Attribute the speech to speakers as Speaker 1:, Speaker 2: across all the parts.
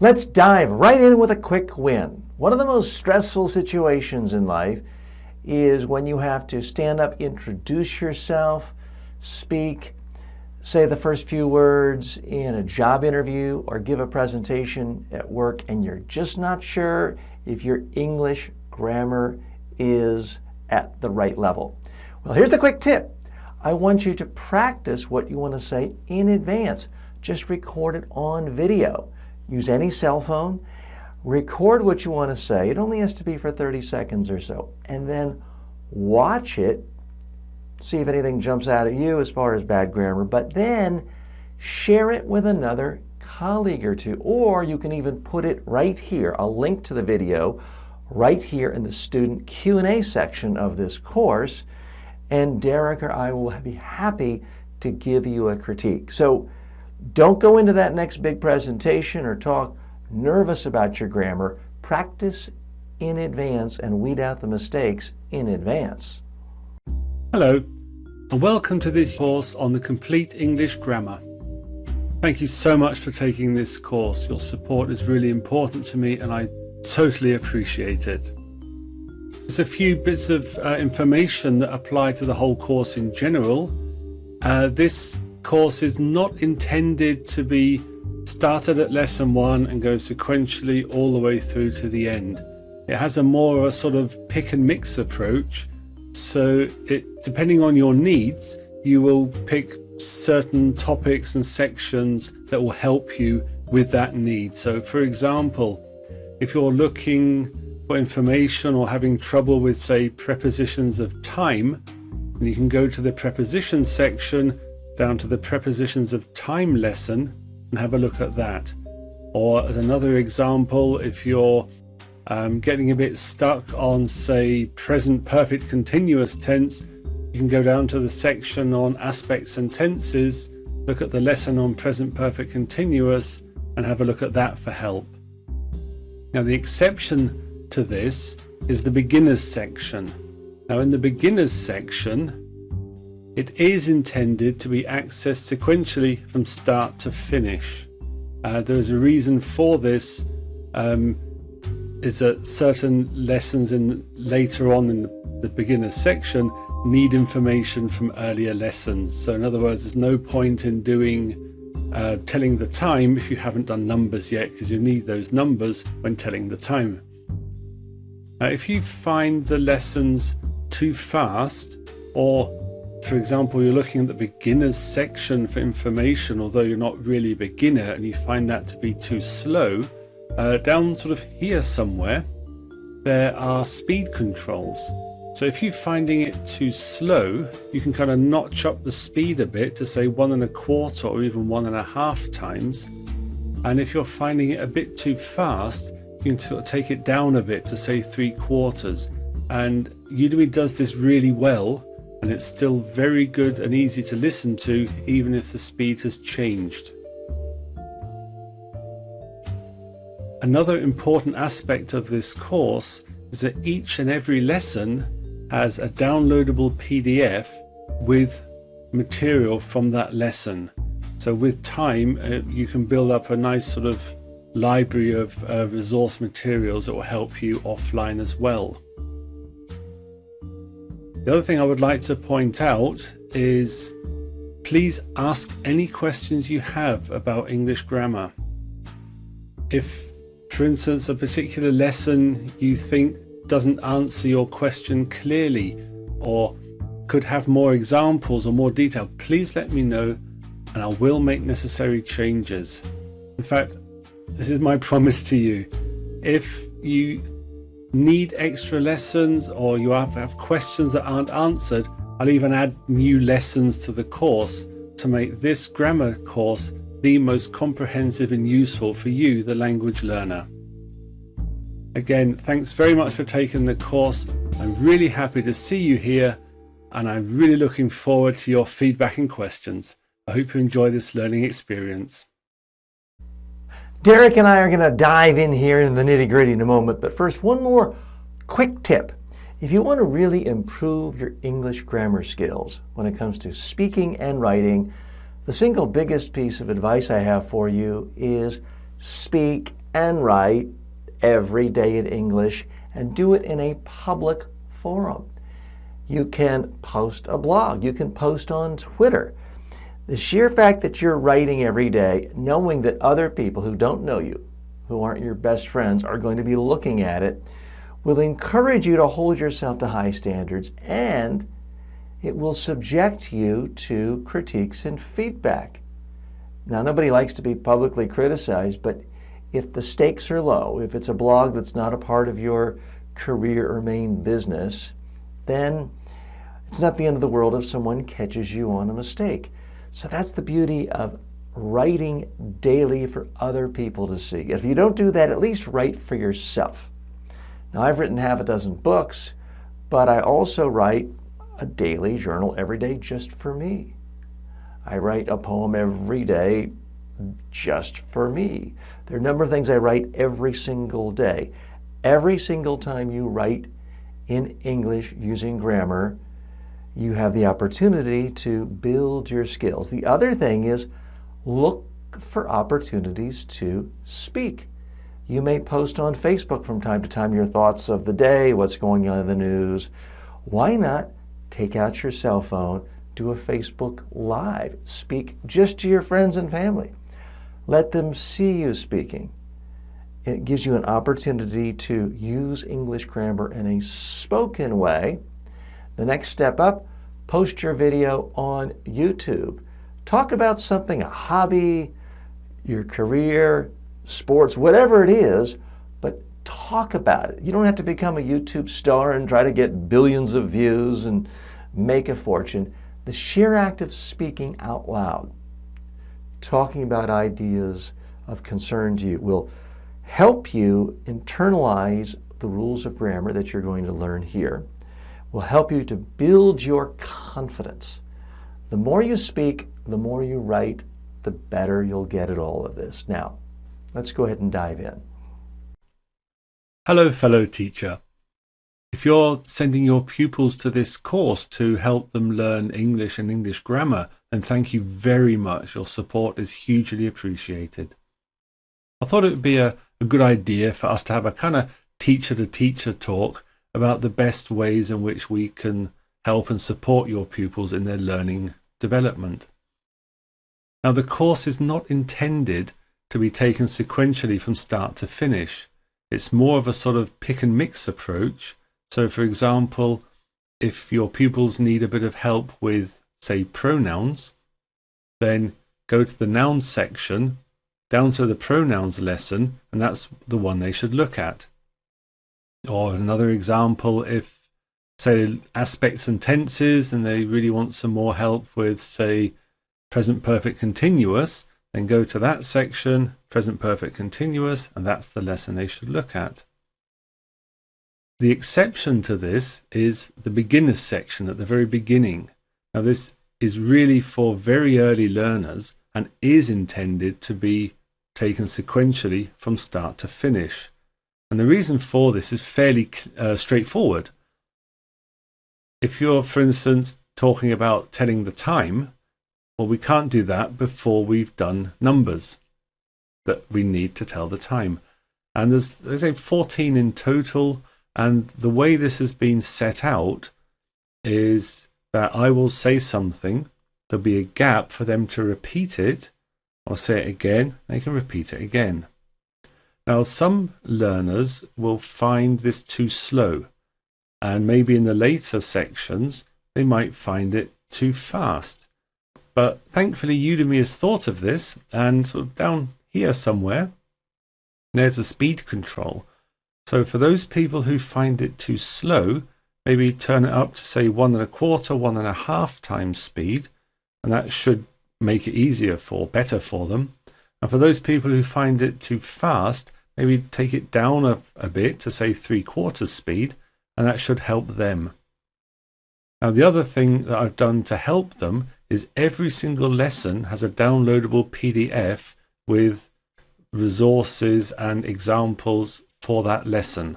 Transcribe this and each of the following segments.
Speaker 1: Let's dive right in with a quick win. One of the most stressful situations in life is when you have to stand up, introduce yourself, speak, say the first few words in a job interview or give a presentation at work, and you're just not sure if your English grammar is at the right level. Well, here's the quick tip. I want you to practice what you want to say in advance. Just record it on video. Use any cell phone. Record what you want to say. It only has to be for 30 seconds or so. And then watch it. See if anything jumps out at you as far as bad grammar. But then share it with another colleague or two. Or you can even put it right here. I'll link to the video right here in the student Q&A section of this course. And Derek or I will be happy to give you a critique. So don't go into that next big presentation or talk nervous about your grammar. Practice in advance and weed out the mistakes in advance.
Speaker 2: Hello, and welcome to this course on the complete English grammar. Thank you so much for taking this course. Your support is really important to me and I totally appreciate it. There's a few bits of information that apply to the whole course in general. This course is not intended to be started at lesson 1 and go sequentially all the way through to the end. It has a more a sort of pick and mix approach, so depending on your needs you will pick certain topics and sections that will help you with that need. So for example, if you're looking for information or having trouble with, say, prepositions of time, and you can go to the prepositions section down to the prepositions of time lesson and have a look at that. Or as another example, if you're getting a bit stuck on, say, present perfect continuous tense, you can go down to the section on aspects and tenses, look at the lesson on present perfect continuous and have a look at that for help. Now the exception to this is the beginners section. Now in the beginners section, it is intended to be accessed sequentially from start to finish. There is a reason for this, is that certain lessons later on in the beginners section need information from earlier lessons. So in other words, there's no point in doing telling the time if you haven't done numbers yet, because you need those numbers when telling the time. If you find the lessons too fast, or for example you're looking at the beginners section for information although you're not really a beginner and you find that to be too slow, down sort of here somewhere there are speed controls. So if you're finding it too slow, you can kind of notch up the speed a bit to say 1 1/4 or even 1 1/2 times. And if you're finding it a bit too fast, you can sort of take it down a bit to say 3/4. And Udemy does this really well, and it's still very good and easy to listen to even if the speed has changed. Another important aspect of this course is that each and every lesson has a downloadable PDF with material from that lesson. So with time you can build up a nice sort of library of resource materials that will help you offline as well. The other thing I would like to point out is please ask any questions you have about English grammar. If, for instance, a particular lesson you think doesn't answer your question clearly or could have more examples or more detail, please let me know and I will make necessary changes. In fact, this is my promise to you. If you need extra lessons or you have questions that aren't answered, I'll even add new lessons to the course to make this grammar course the most comprehensive and useful for you, the language learner. Again, thanks very much for taking the course. I'm really happy to see you here and I'm really looking forward to your feedback and questions. I hope you enjoy this learning experience.
Speaker 1: Derek and I are going to dive in here in the nitty-gritty in a moment, but first, one more quick tip. If you want to really improve your English grammar skills when it comes to speaking and writing, the single biggest piece of advice I have for you is speak and write every day in English and do it in a public forum. You can post a blog. You can post on Twitter. The sheer fact that you're writing every day, knowing that other people who don't know you, who aren't your best friends, are going to be looking at it, will encourage you to hold yourself to high standards, and it will subject you to critiques and feedback. Now, nobody likes to be publicly criticized, but if the stakes are low, if it's a blog that's not a part of your career or main business, then it's not the end of the world if someone catches you on a mistake. So that's the beauty of writing daily for other people to see. If you don't do that, at least write for yourself. Now, I've written half a dozen books, but I also write a daily journal every day just for me. I write a poem every day just for me. There are a number of things I write every single day. Every single time you write in English using grammar, you have the opportunity to build your skills. The other thing is look for opportunities to speak. You may post on Facebook from time to time your thoughts of the day, what's going on in the news. Why not take out your cell phone, do a Facebook Live, speak just to your friends and family. Let them see you speaking. It gives you an opportunity to use English grammar in a spoken way. The next step up, post your video on YouTube. Talk about something, a hobby, your career, sports, whatever it is, but talk about it. You don't have to become a YouTube star and try to get billions of views and make a fortune. The sheer act of speaking out loud, talking about ideas of concern to you, will help you internalize the rules of grammar that you're going to learn here, will help you to build your confidence. The more you speak, the more you write, the better you'll get at all of this. Now, let's go ahead and dive in.
Speaker 2: Hello, fellow teacher. If you're sending your pupils to this course to help them learn English and English grammar, then thank you very much. Your support is hugely appreciated. I thought it would be a good idea for us to have a kind of teacher-to-teacher talk about the best ways in which we can help and support your pupils in their learning development. Now, the course is not intended to be taken sequentially from start to finish. It's more of a sort of pick and mix approach. So, for example, if your pupils need a bit of help with, say, pronouns, then go to the nouns section, down to the pronouns lesson, and that's the one they should look at. Or another example, if, say, aspects and tenses, and they really want some more help with, say, present perfect continuous, then go to that section, present perfect continuous, and that's the lesson they should look at. The exception to this is the beginners section at the very beginning. Now, this is really for very early learners and is intended to be taken sequentially from start to finish. And the reason for this is fairly straightforward. If you're, for instance, talking about telling the time, well, we can't do that before we've done numbers that we need to tell the time. And there's 14 in total. And the way this has been set out is that I will say something, there'll be a gap for them to repeat it. I'll say it again, they can repeat it again. Now, some learners will find this too slow, and maybe in the later sections, they might find it too fast. But thankfully, Udemy has thought of this, and sort of down here somewhere, there's a speed control. So for those people who find it too slow, maybe turn it up to say 1 1/4, 1.5 times speed, and that should make it better for them. And for those people who find it too fast, maybe take it down a bit to say 3/4 speed, and that should help them. Now, the other thing that I've done to help them is every single lesson has a downloadable PDF with resources and examples for that lesson.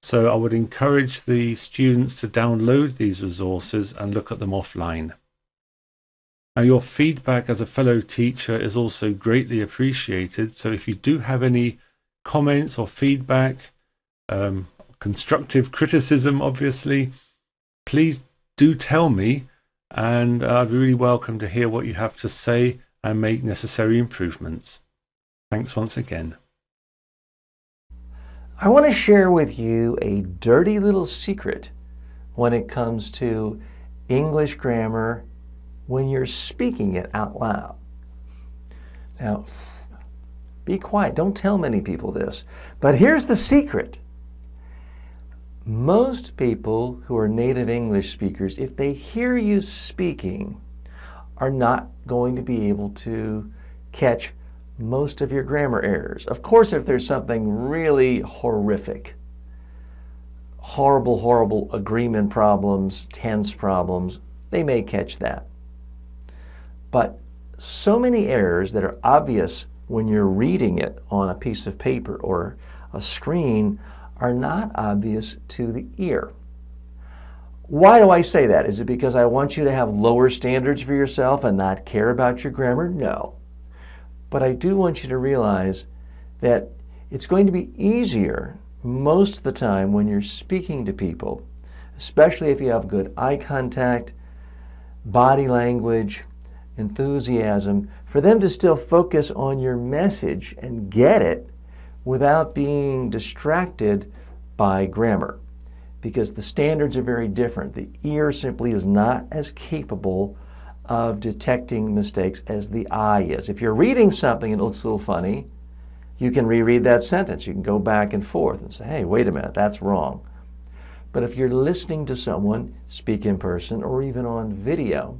Speaker 2: So I would encourage the students to download these resources and look at them offline. Now, your feedback as a fellow teacher is also greatly appreciated. So if you do have any comments or feedback, constructive criticism, obviously, please do tell me, and I'd be really welcome to hear what you have to say and make necessary improvements. Thanks once again.
Speaker 1: I want to share with you a dirty little secret when it comes to English grammar when you're speaking it out loud. Now, be quiet. Don't tell many people this. But here's the secret. Most people who are native English speakers, if they hear you speaking, are not going to be able to catch most of your grammar errors. Of course, if there's something really horrific, horrible agreement problems, tense problems, they may catch that. But so many errors that are obvious when you're reading it on a piece of paper or a screen are not obvious to the ear. Why do I say that? Is it because I want you to have lower standards for yourself and not care about your grammar? No. But I do want you to realize that it's going to be easier most of the time when you're speaking to people, especially if you have good eye contact, body language, enthusiasm, for them to still focus on your message and get it without being distracted by grammar, because the standards are very different. The ear simply is not as capable of detecting mistakes as the eye is. If you're reading something and it looks a little funny, you can reread that sentence. You can go back and forth and say, hey, wait a minute, that's wrong. But if you're listening to someone speak in person or even on video,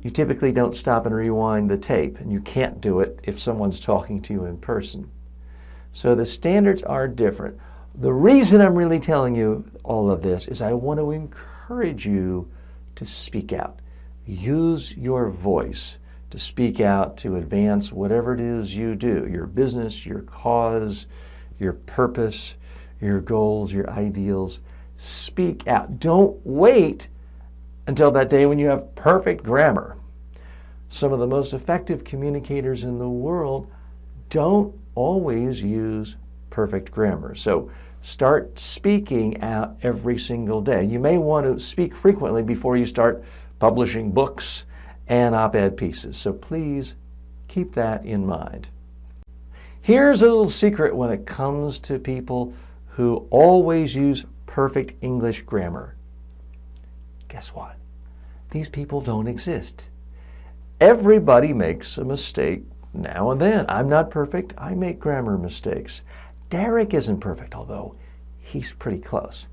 Speaker 1: you typically don't stop and rewind the tape, and you can't do it if someone's talking to you in person. So the standards are different. The reason I'm really telling you all of this is I want to encourage you to speak out. Use your voice to speak out, to advance whatever it is you do, your business, your cause, your purpose, your goals, your ideals. Speak out. Don't wait until that day when you have perfect grammar. Some of the most effective communicators in the world don't always use perfect grammar. So start speaking out every single day. You may want to speak frequently before you start publishing books and op-ed pieces. So please keep that in mind. Here's a little secret when it comes to people who always use perfect English grammar. Guess what? These people don't exist. Everybody makes a mistake now and then. I'm not perfect. I make grammar mistakes. Derek isn't perfect, although he's pretty close.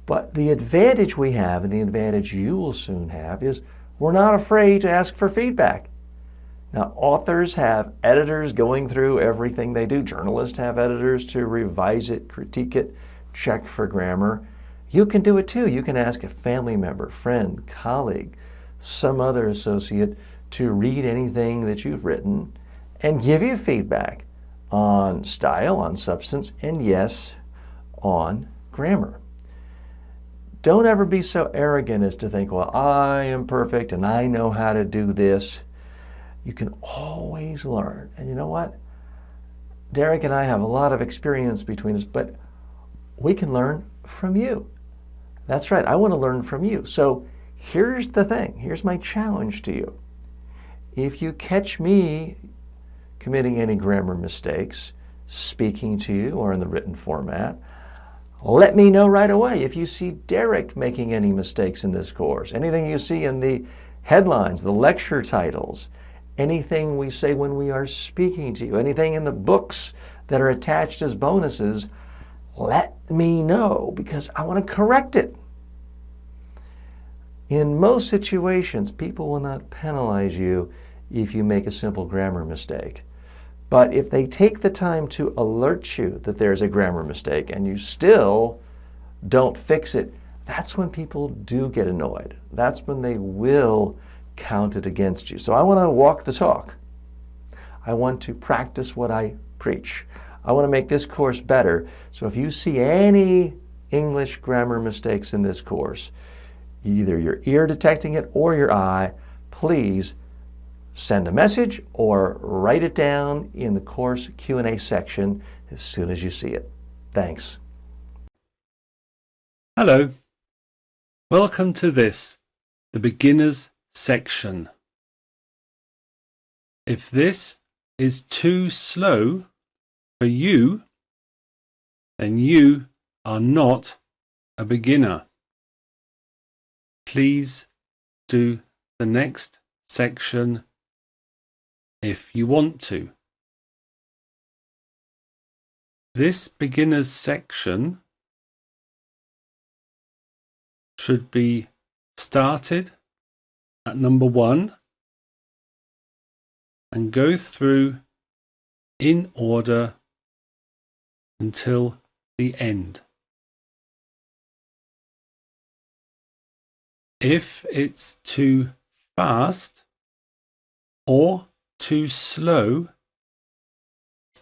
Speaker 1: But the advantage we have, and the advantage you will soon have, is we're not afraid to ask for feedback. Now, authors have editors going through everything they do. Journalists have editors to revise it, critique it, check for grammar. You can do it too. You can ask a family member, friend, colleague, some other associate to read anything that you've written and give you feedback on style, on substance, and yes, on grammar. Don't ever be so arrogant as to think, well, I am perfect and I know how to do this. You can always learn. And you know what? Derek and I have a lot of experience between us, but we can learn from you. That's right. I want to learn from you. So here's the thing. Here's my challenge to you. If you catch me committing any grammar mistakes, speaking to you or in the written format, let me know right away. If you see Derek making any mistakes in this course, anything you see in the headlines, the lecture titles, anything we say when we are speaking to you, anything in the books that are attached as bonuses, let me know because I want to correct it. In most situations, people will not penalize you if you make a simple grammar mistake. But if they take the time to alert you that there's a grammar mistake and you still don't fix it, that's when people do get annoyed. That's when they will count it against you. So I want to walk the talk. I want to practice what I preach. I want to make this course better. So if you see any English grammar mistakes in this course, either your ear detecting it or your eye, please send a message or write it down in the course Q&A section as soon as you see it. Thanks.
Speaker 2: Hello. Welcome to this, the beginners section. If this is too slow for you, then you are not a beginner. Please do the next section if you want to. This beginners section should be started at number 1 and go through in order until the end. If it's too fast or too slow,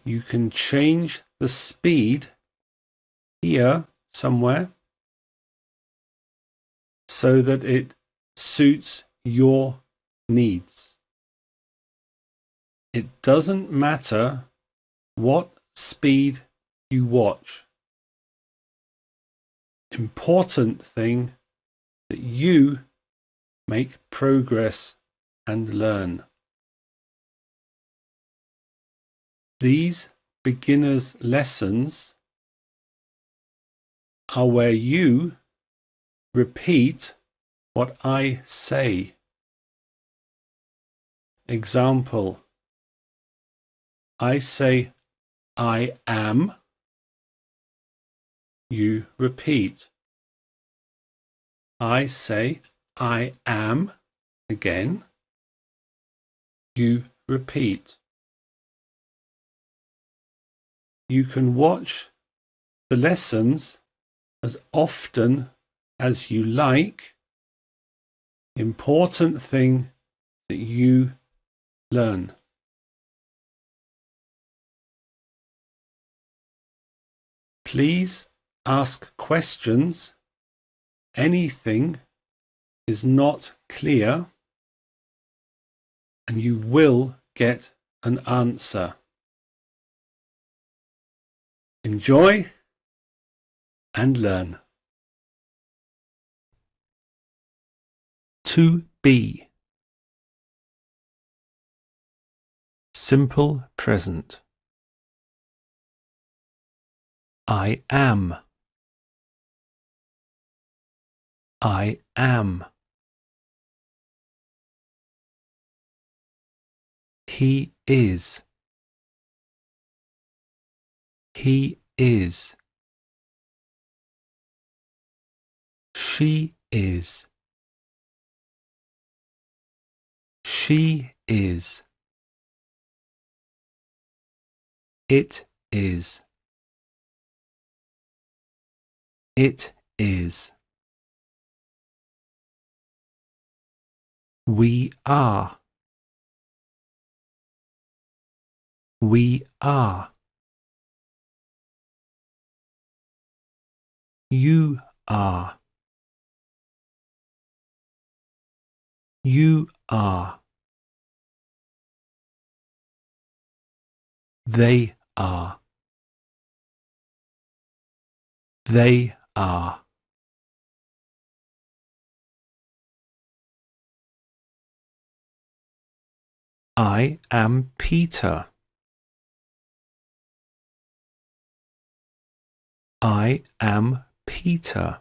Speaker 2: you can change the speed here somewhere so that it suits your needs. It doesn't matter what speed you watch. Important thing that you make progress and learn. These beginners lessons are where you repeat what I say. Example, I say I am. You repeat. I say I am again. You repeat. You can watch the lessons as often as you like. Important thing that you learn. Please ask questions. Anything is not clear, and you will get an answer. Enjoy and learn. To be. Simple present. I am. I am. He is. He is. She is. She is. It is. It is. We are. We are. You are. You are. They are. They are. I am Peter. I am Peter.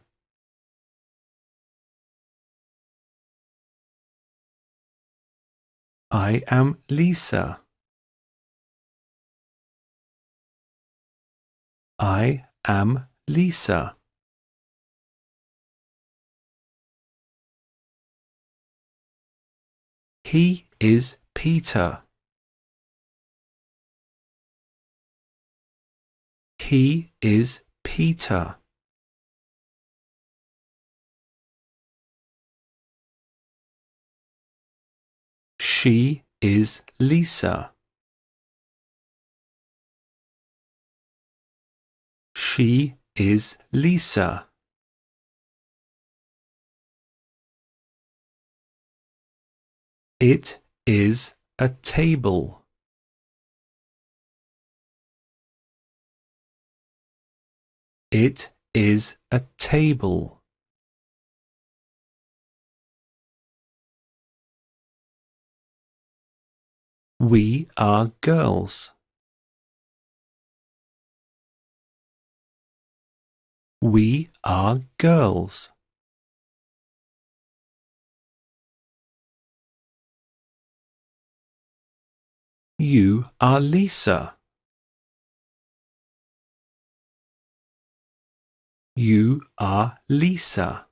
Speaker 2: I am Lisa. I am Lisa. He is Peter. He is Peter. She is Lisa. She is Lisa. It is a table. It is a table. We are girls. We are girls. You are Lisa. You are Lisa.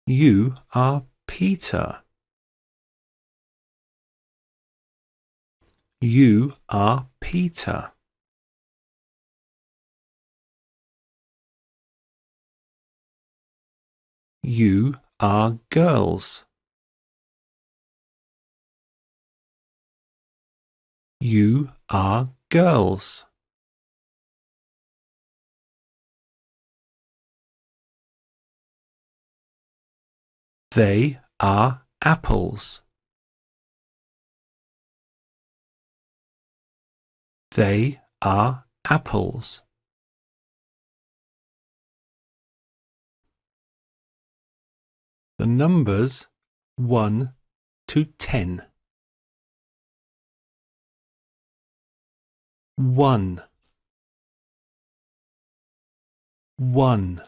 Speaker 2: You are Peter. You are Peter. You are girls. You are girls. They are apples. They are apples. The numbers 1 to 10. 1, 1,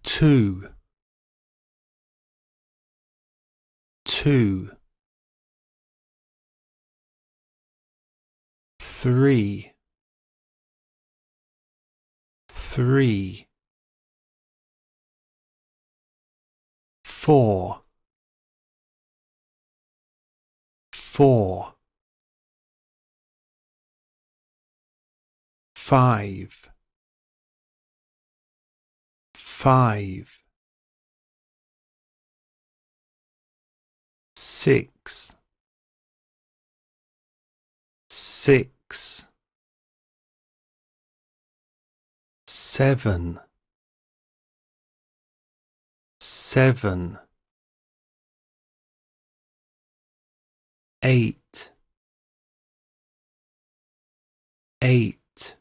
Speaker 2: 2, 2, 3, 3, 4, 4, 5, 5, 6, 6, 7, 7, 8, 8,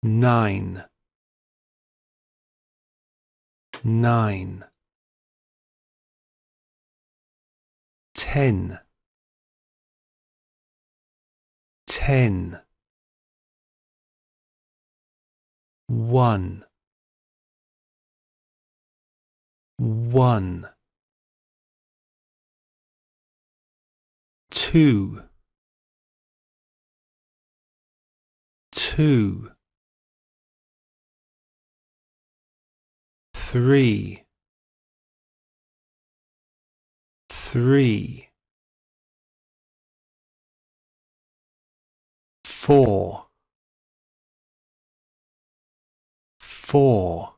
Speaker 2: 9, 9, 10, 10, 1, 1, 2, 2, 3, 3, 4, 4,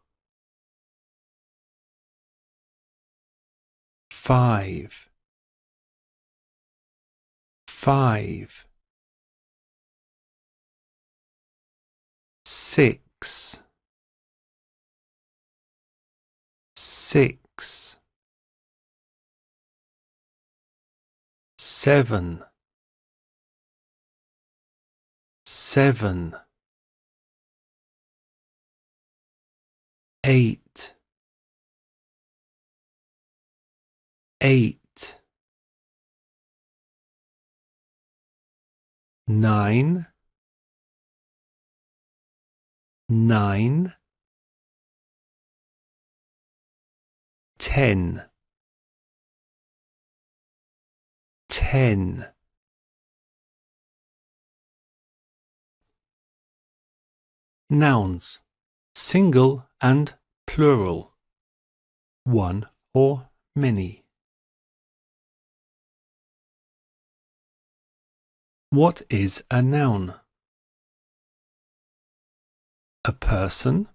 Speaker 2: 5, 5, 6, 6, 7, 7, 8, 8, 9, 9, 10, 10. Nouns, single and plural, one or many. What is a noun? A person,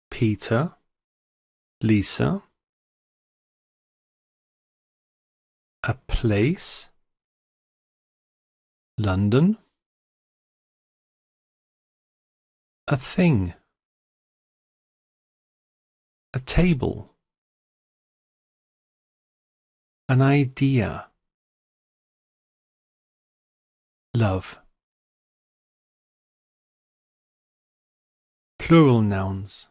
Speaker 2: Peter, Lisa. A place, London. a thing, a table, an idea, love. Plural nouns.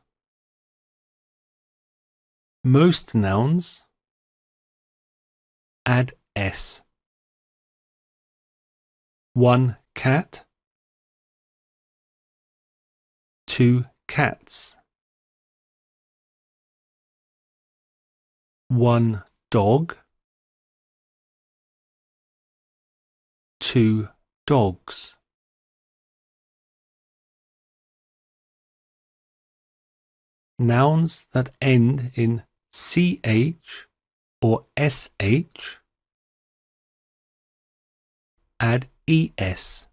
Speaker 2: Most nouns, add s. One cat, two cats. One dog, two dogs. Nouns that end in ch or sh, add es.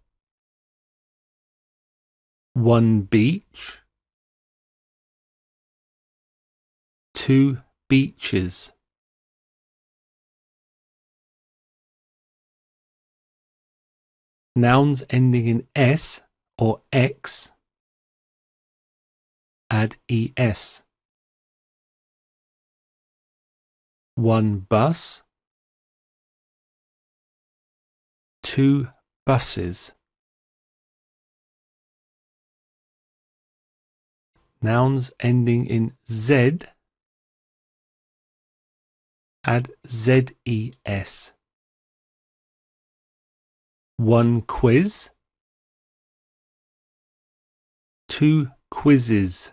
Speaker 2: One beach, two beaches. Nouns ending in s or x, add es. One bus, two buses. Nouns ending in z, add zes. One quiz, two quizzes.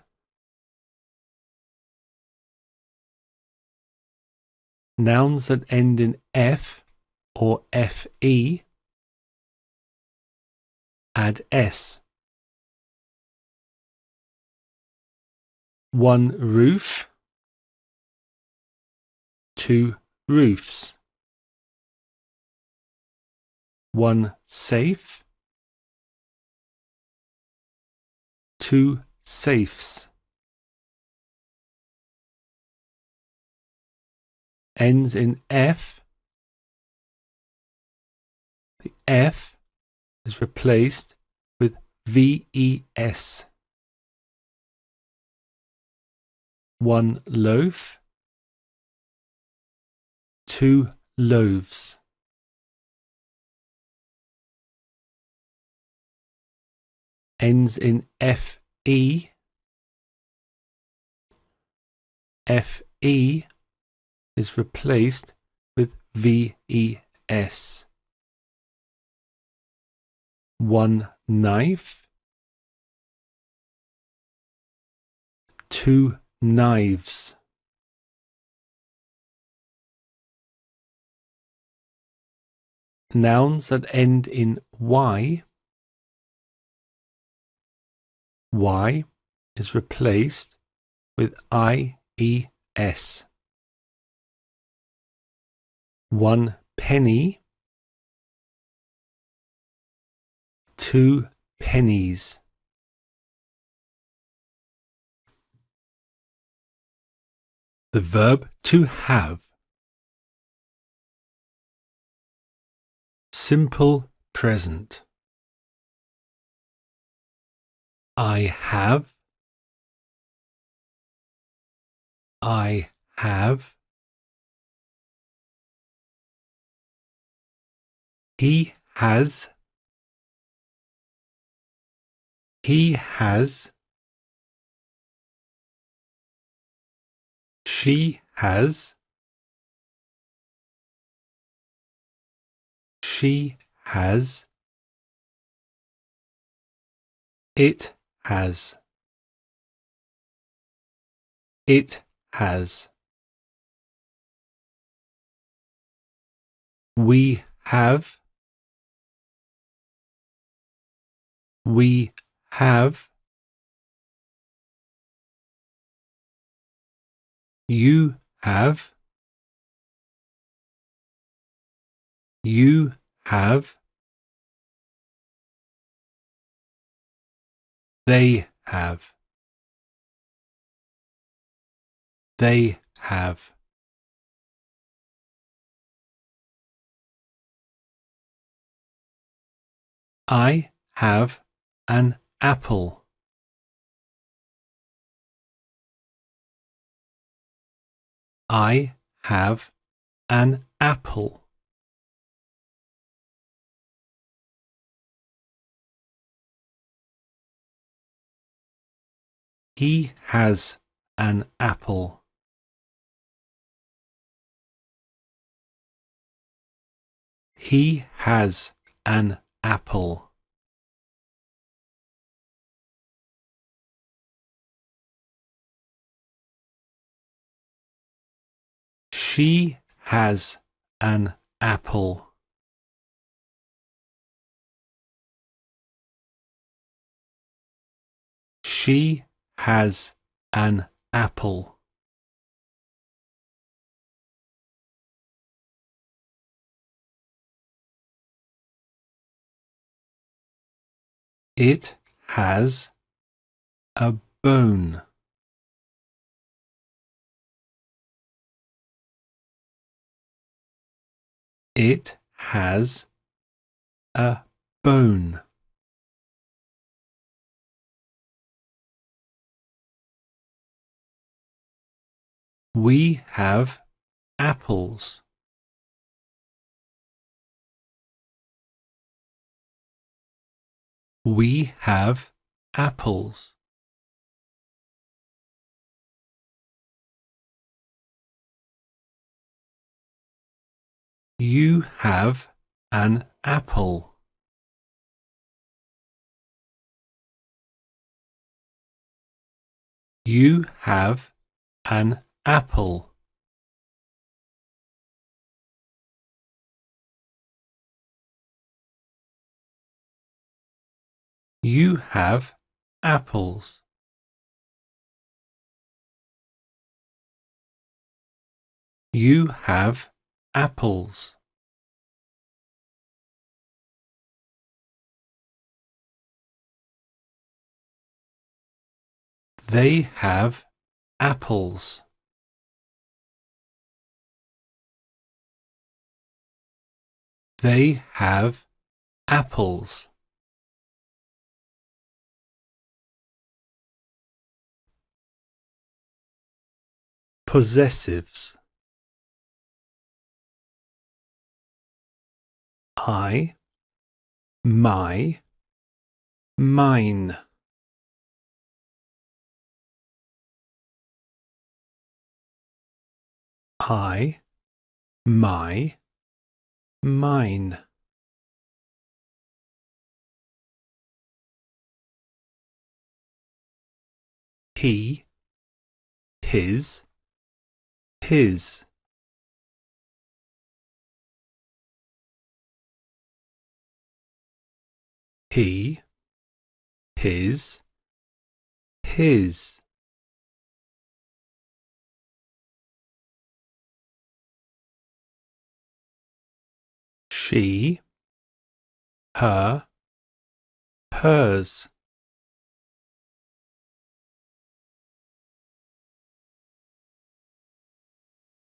Speaker 2: Nouns that end in f or fe, add s. One roof, two roofs. One safe, two safes. Ends in f. The f is replaced with ves. One loaf, two loaves. Ends in fe. Fe is replaced with ves. One knife, two knives. Nouns that end in y is replaced with ies. One penny, two pennies. The verb to have. Simple present. I have. I have. He has. He has. She has. She has. It has. It has. We have. We have. You have. You have. They have. They have. I have an apple. I have an apple. He has an apple. He has an apple. She has an apple. She has an apple. It has a bone. It has a bone. We have apples. We have apples. You have an apple. You have an apple. You have apples. You have apples. They have apples. They have apples. Possessives. I, my, mine. I, my, mine. He, his, his. He, his, his. She, her, hers.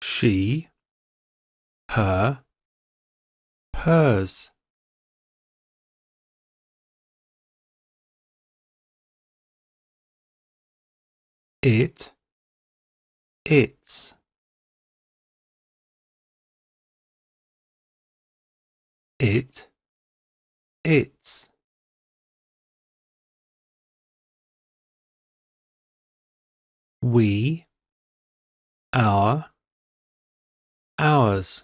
Speaker 2: She, her, hers. It, its. It, its. We, our, ours.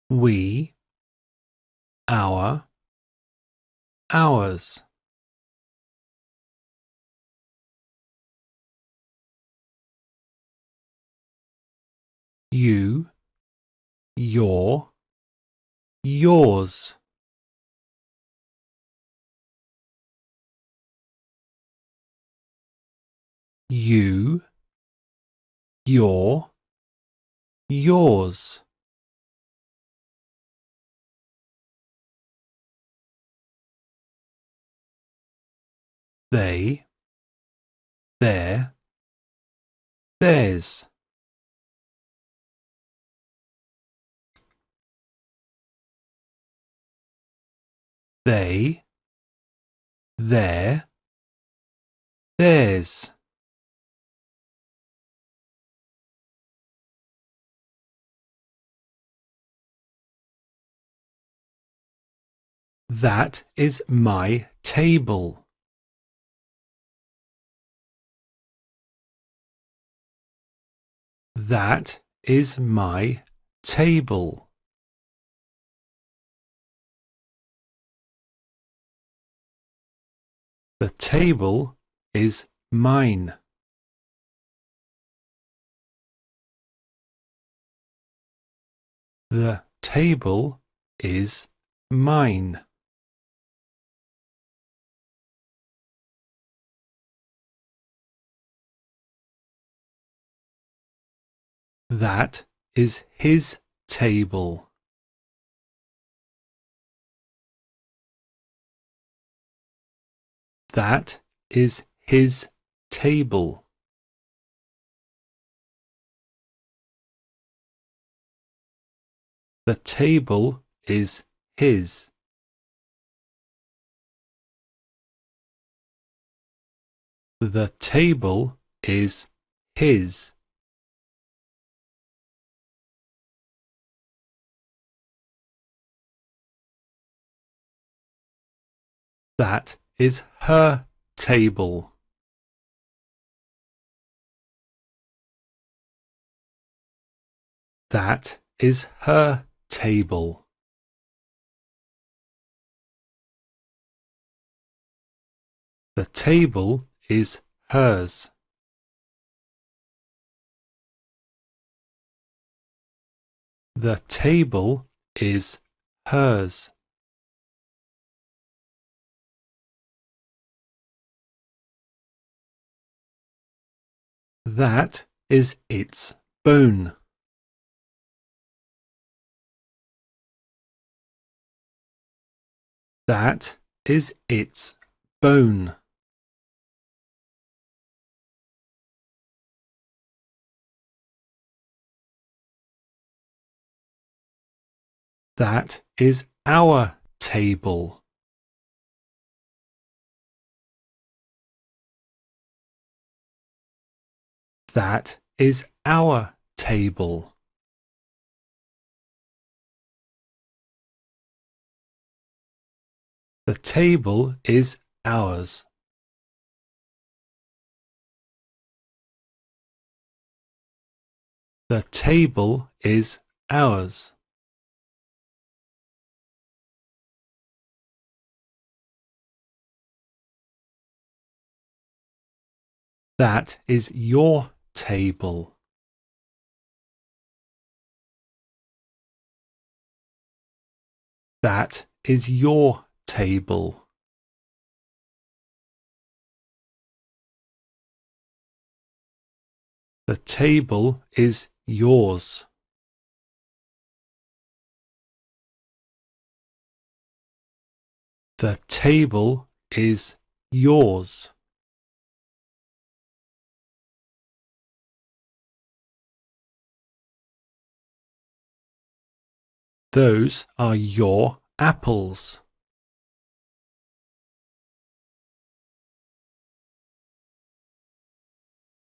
Speaker 2: We, our, ours. You, your, yours. You, your, yours. They, their, theirs. They, there, theirs. That is my table. That is my table. The table is mine. The table is mine. That is his table. That is his table. The table is his. The table is his. That is her table. That is her table. The table is hers. The table is hers. That is its bone. That is its bone. That is our table. That is our table. The table is ours. The table is ours. That is your table. That is your table. The table is yours. The table is yours. Those are your apples.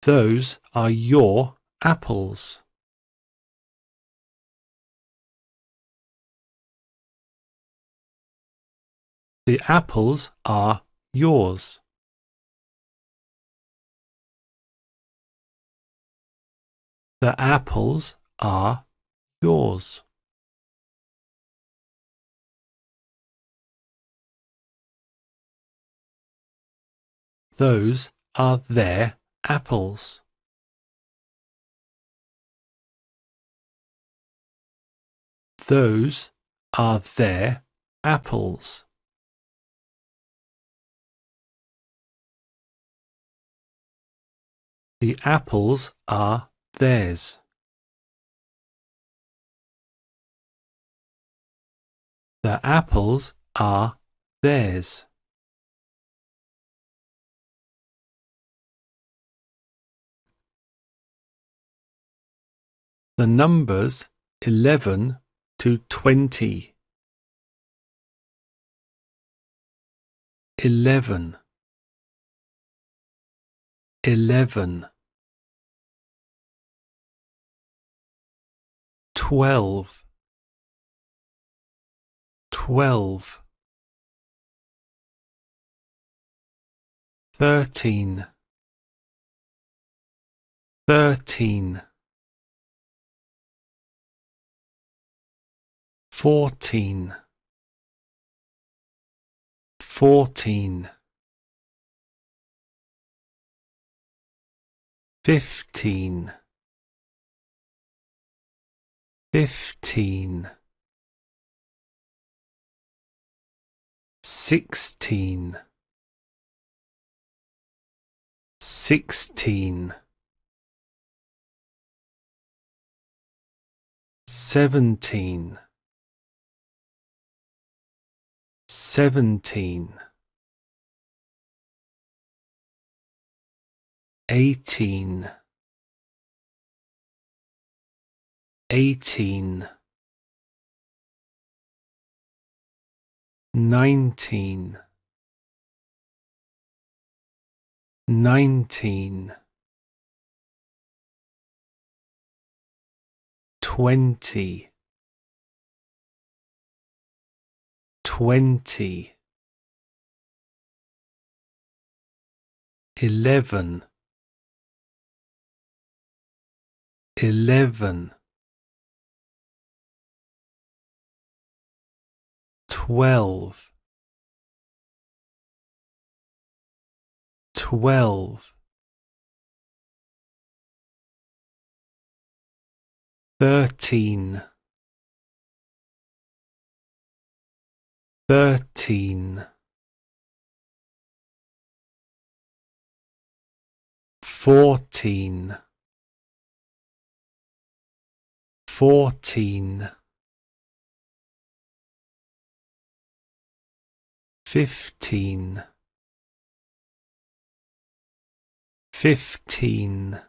Speaker 2: Those are your apples. The apples are yours. The apples are yours. Those are their apples. Those are their apples. The apples are theirs. The apples are theirs. The numbers 11 to 20. 11, 11, 12, 12, 13, 13, 14, 14, 15, 15, 16, 16, 17, 17, 18, 18, 19, 19, 20, 20, 11, 11, 12, 12, 13, 13, 14, 14, 15, 15,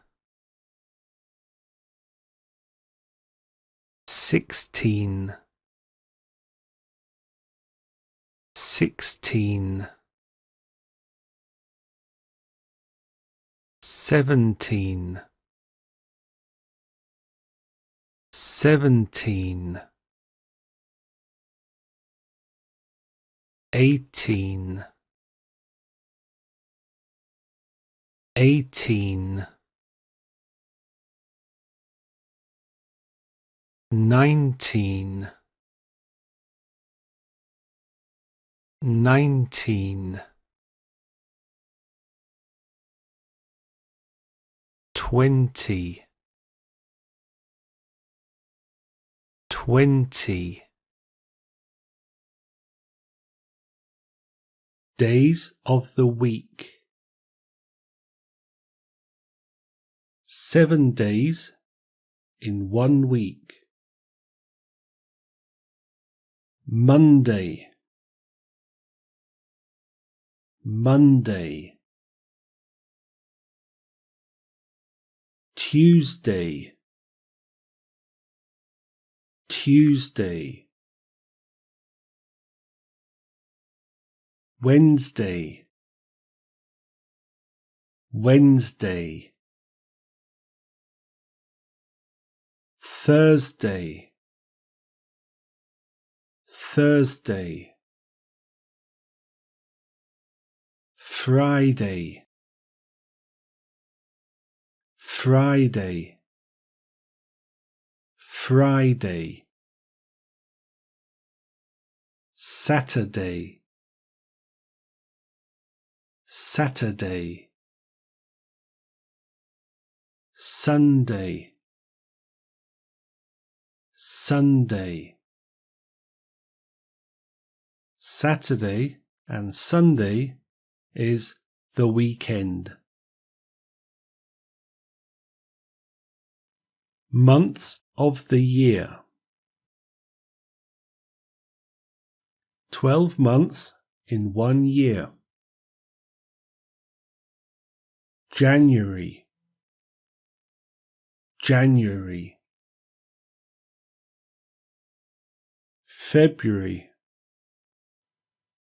Speaker 2: 16, 16, 17, 17, 18, 18, 19, 19, 20, 20. Days of the week. 7 days in 1 week. Monday, Monday. Tuesday, Tuesday. Wednesday, Wednesday. Thursday, Thursday. Friday, Friday, Friday. Saturday, Saturday. Sunday, Sunday. Saturday and Sunday is the weekend. Months of the year. 12 months in 1 year. January, January. February,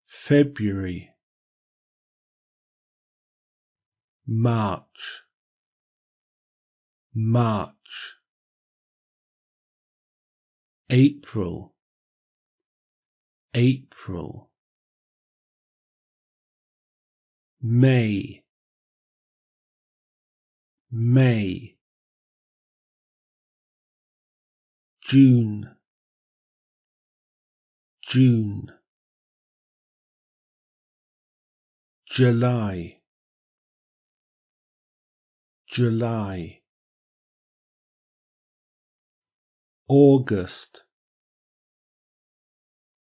Speaker 2: February. March, March. April, April. May, May. June, June. July, July. August,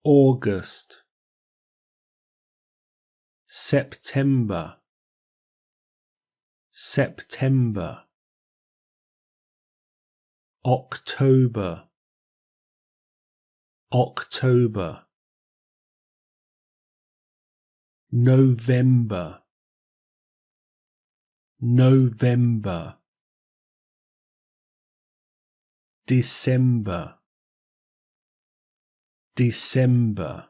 Speaker 2: August. September, September. October, October. November, November. December, December.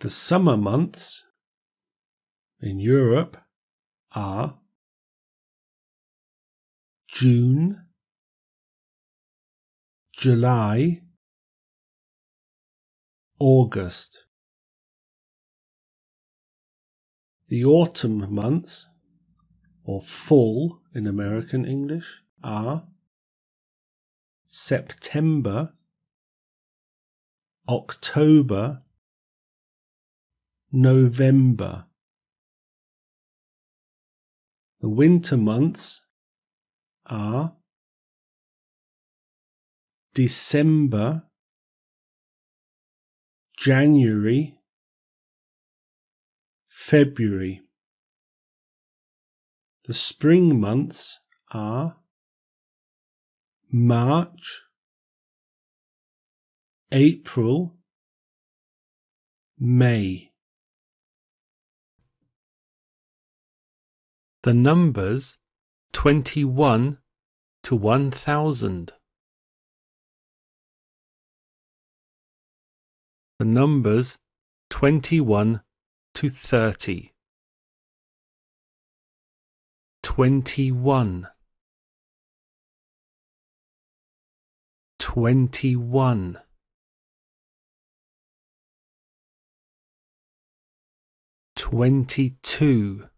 Speaker 2: The summer months in Europe are June, July, August. The autumn months, or fall in American English, are September, October, November. The winter months are December, January, February. The spring months are March, April, May.
Speaker 3: The numbers 21 to 1000. The numbers 21 to 30. 21, 21. 22,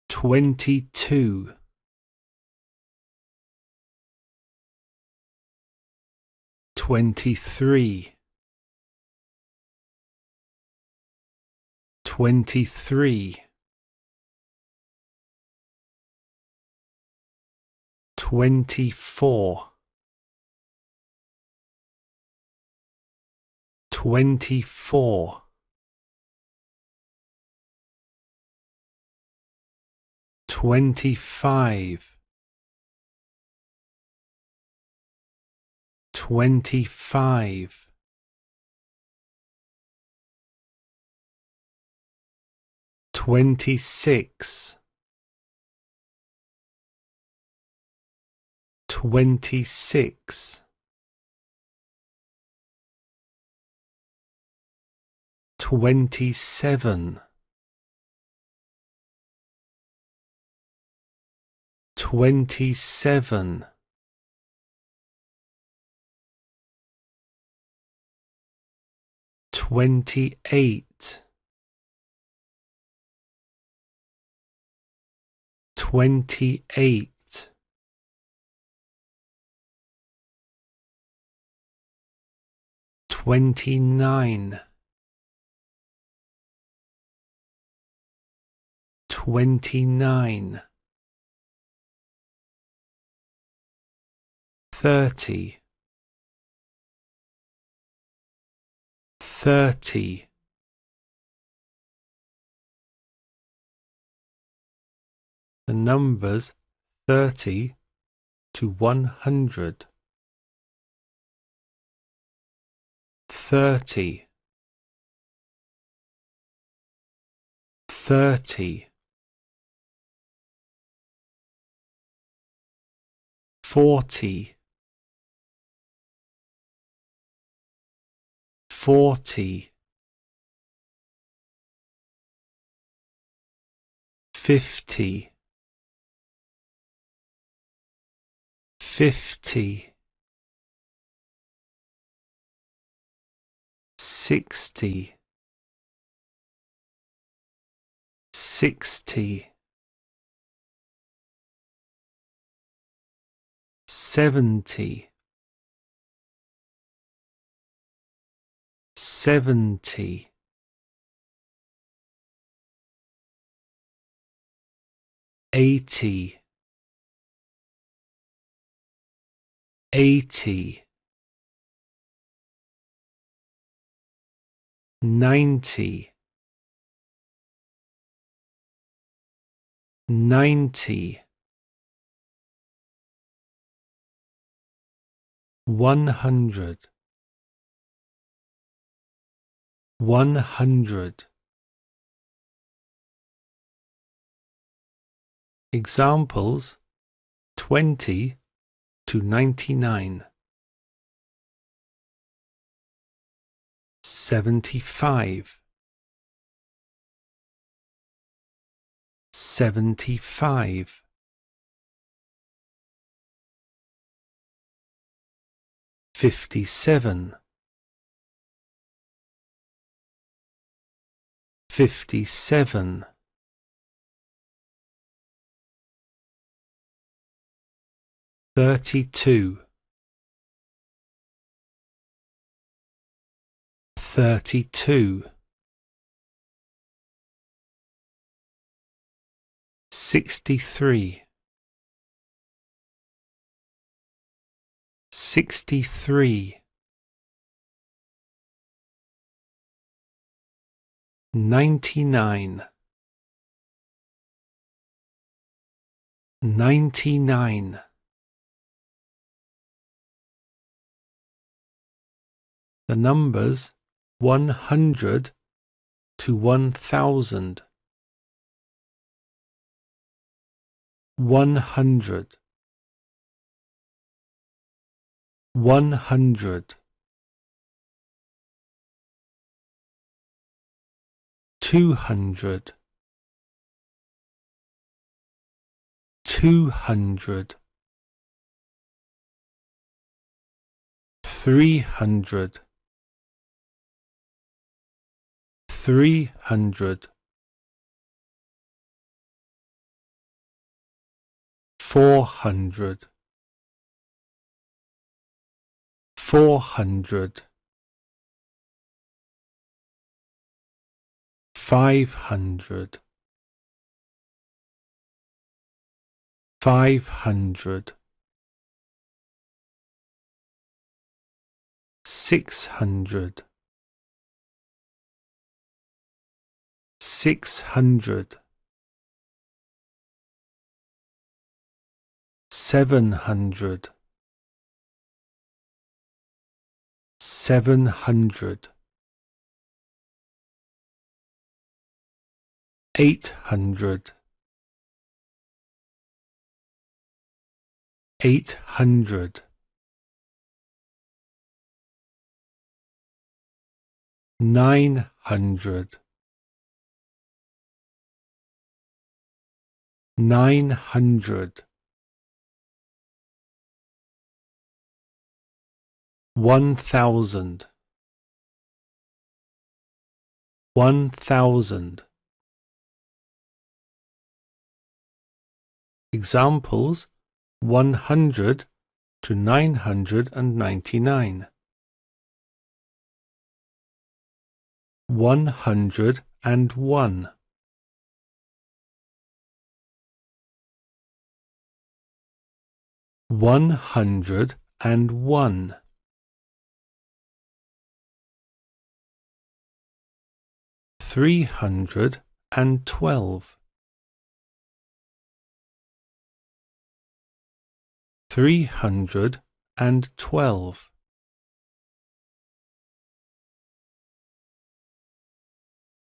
Speaker 3: 22. 23, 23. 24, 24. 25, 25. 26, 26. 27, 27. 28, 28. 29, 29. 30, 30. 'The numbers 30 to 100. 30, 30. 40, 40, 50, 50, 60, 60, 70, 70, 80, 80, 90, 90, 100, 100. Examples 20 to 99. 75, 75, 57, 57, 32, 32, 63, 63, 99, 99. The numbers 100 to 1000. 100, 100. 200, 200. 300, 300. 400, 400. 500, 500. 600, 600. 700, 700. 800, 800. 900, 900. 1000, 1000. Examples 100 to 999. 101, 101. 312, 312.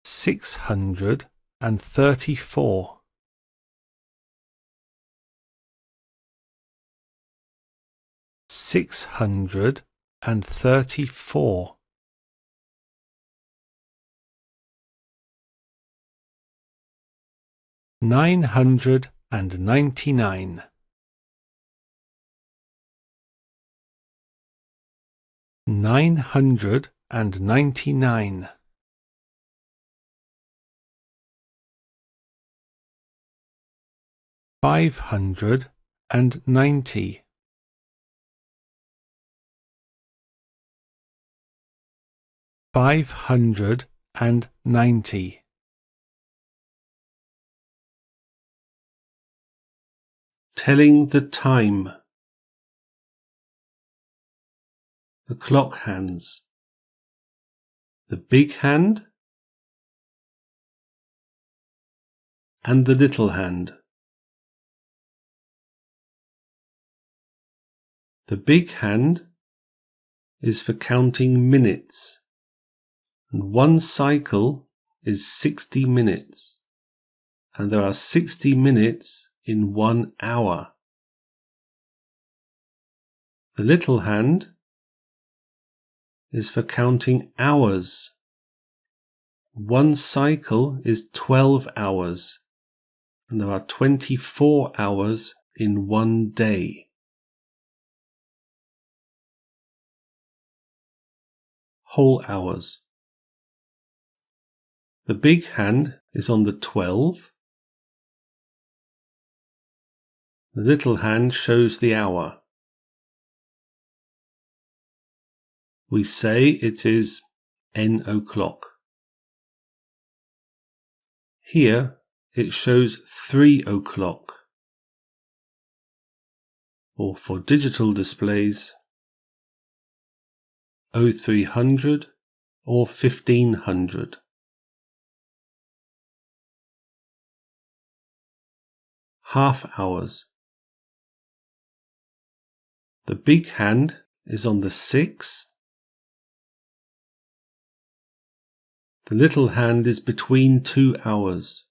Speaker 3: 634, 634. 999. 999. 590. 590.
Speaker 2: Telling the time. The clock hands. The big hand and the little hand. The big hand is for counting minutes, and one cycle is 60 minutes, and there are 60 minutes in 1 hour. The little hand is for counting hours. One cycle is 12 hours, and there are 24 hours in 1 day. Whole hours. The big hand is on the 12. The little hand shows the hour. We say it is n o'clock. Here it shows 3 o'clock. Or for digital displays, 0300 or 1500. Half hours. The big hand is on the 6. The little hand is between 2 hours.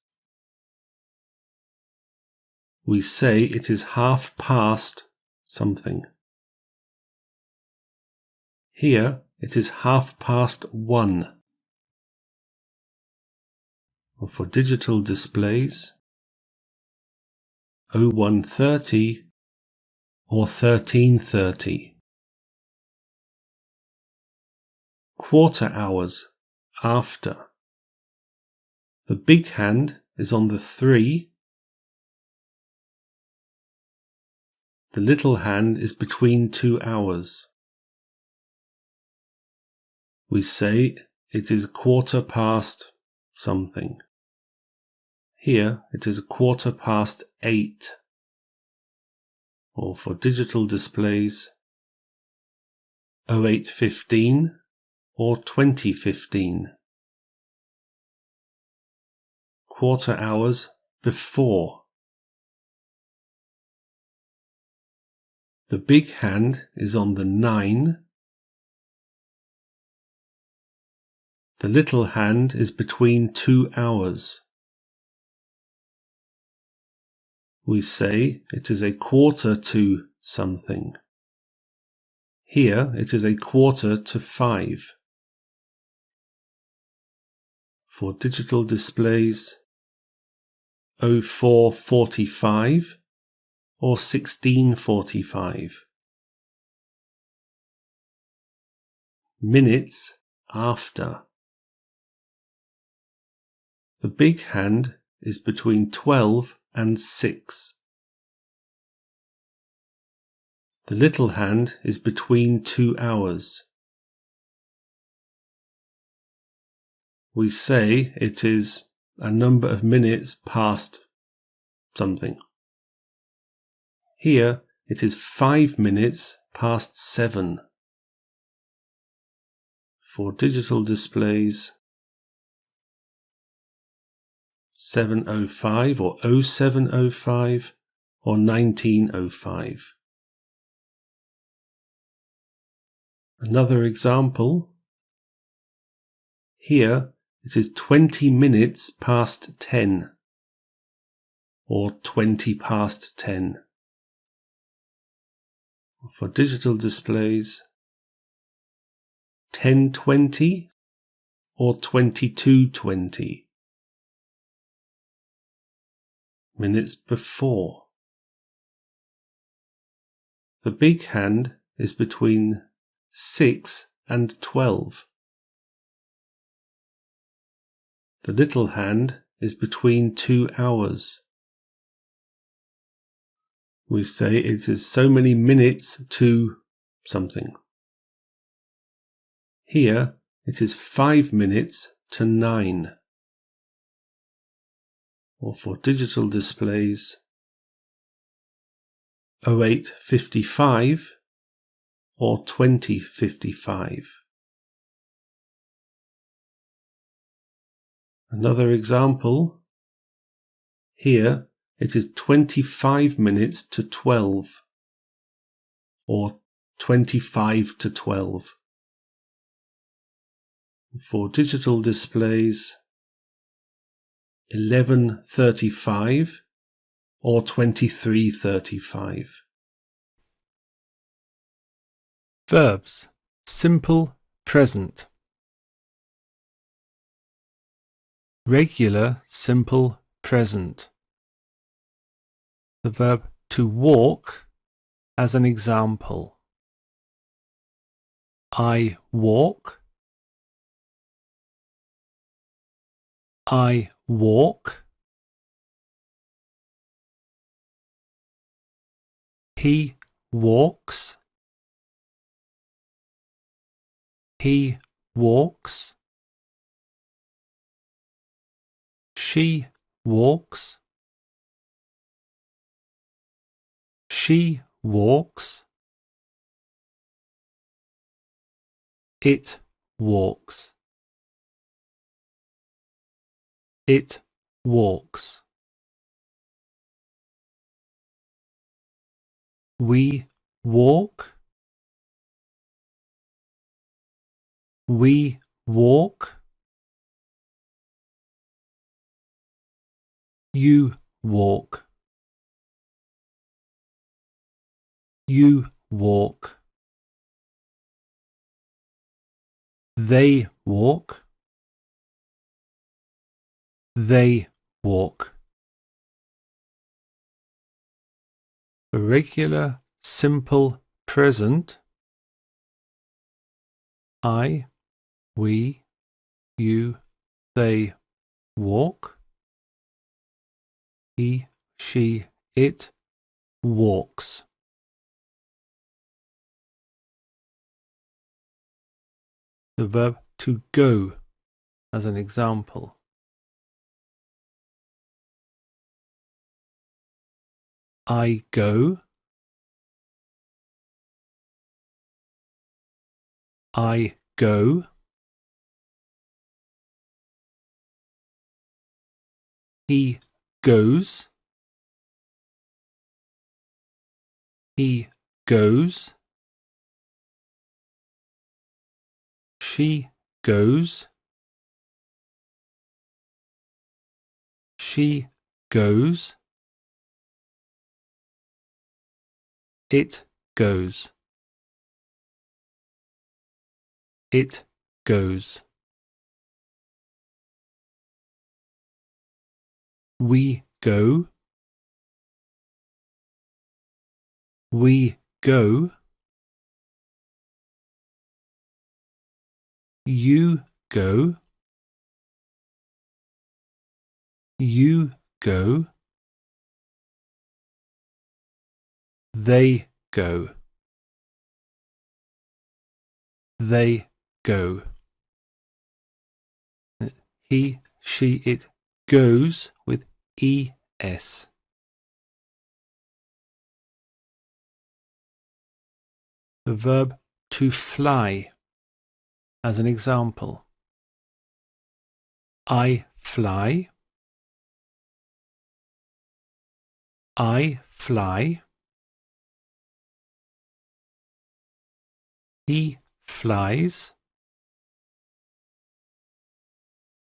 Speaker 2: We say it is half past something. Here it is 1:30. Or for digital displays, 0130 or 1330. Quarter hours after. The big hand is on the 3. The little hand is between 2 hours. We say it is 8:15 something. Here it is 8:15. Or for digital displays, 0815 or 2015. Quarter hours before. The big hand is on the 9. The little hand is between 2 hours. We say it is 4:45 something. Here it is 4:45. For digital displays, 0445 or 1645. Minutes after. The big hand is between 12 and 6. The little hand is between 2 hours. We say it is a number of minutes past something. Here it is 5 minutes past 7. For digital displays, 7:05 or 07:05 or 19:05. Another example. Here it is 20 minutes past 10 or 20 past 10. For digital displays, 10:20 or 22:20. minutes before. The big hand is between 6 and 12. The little hand is between 2 hours. We say it is so many minutes to something. Here it is 5 minutes to 9. Or for digital displays, 08:55 or 20:55. Another example, here it is 25 minutes to 12 or 25 to 12. For digital displays, 11:35 or 23:35.
Speaker 3: Verbs. Simple present. Regular simple present. The verb to walk as an example. I walk. I walk. He walks. He walks. She walks. She walks. It walks. It walks. We walk. We walk. You walk. You walk. They walk. They walk. A regular simple present. I, we, you, they walk. He, she, it walks. The verb to go as an example. I go. I go. He goes. He goes. She goes. She goes. It goes. It goes. We go. We go. You go. You go. They go. They go. He, she, it goes with es. The verb to fly as an example. I fly. I fly. He flies.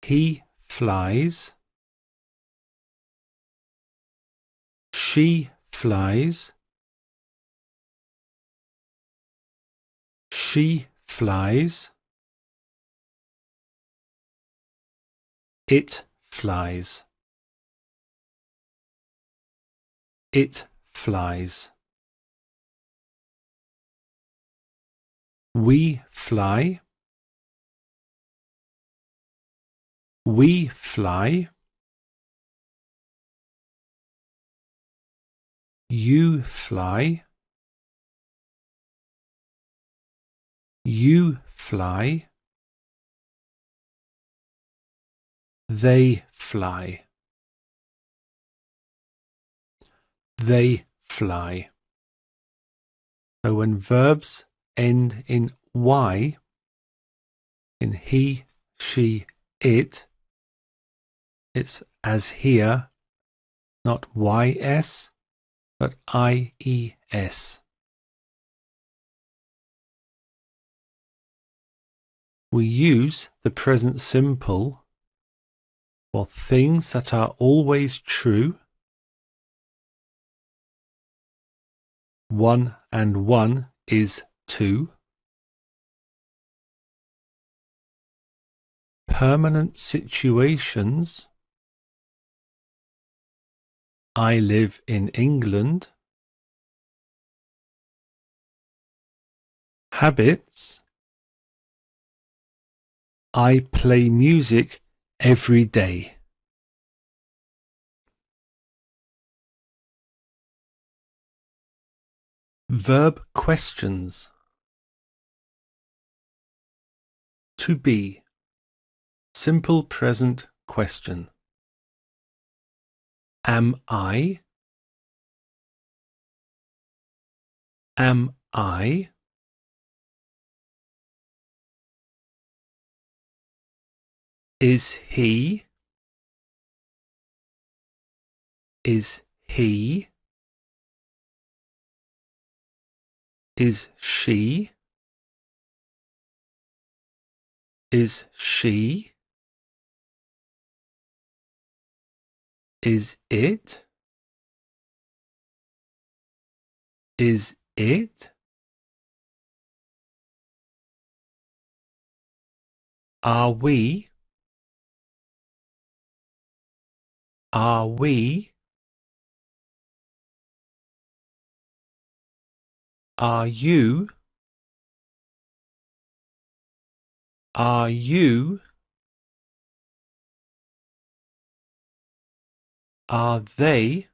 Speaker 3: He flies. She flies. She flies. It flies. It flies. We fly. We fly. You fly. You fly. They fly. They fly. So when verbs end in Y, in he, she, it, it's as here, not YS, but IES. We use the present simple for things that are always true. 1 and 1 is 2. Permanent situations. I live in England. Habits. I play music every day. Verb questions. To be. Simple present question. Am I? Am I? Is he? Is he? Is she? Is she? Is it? Is it? Are we? Are we? Are you? Are you? Are they?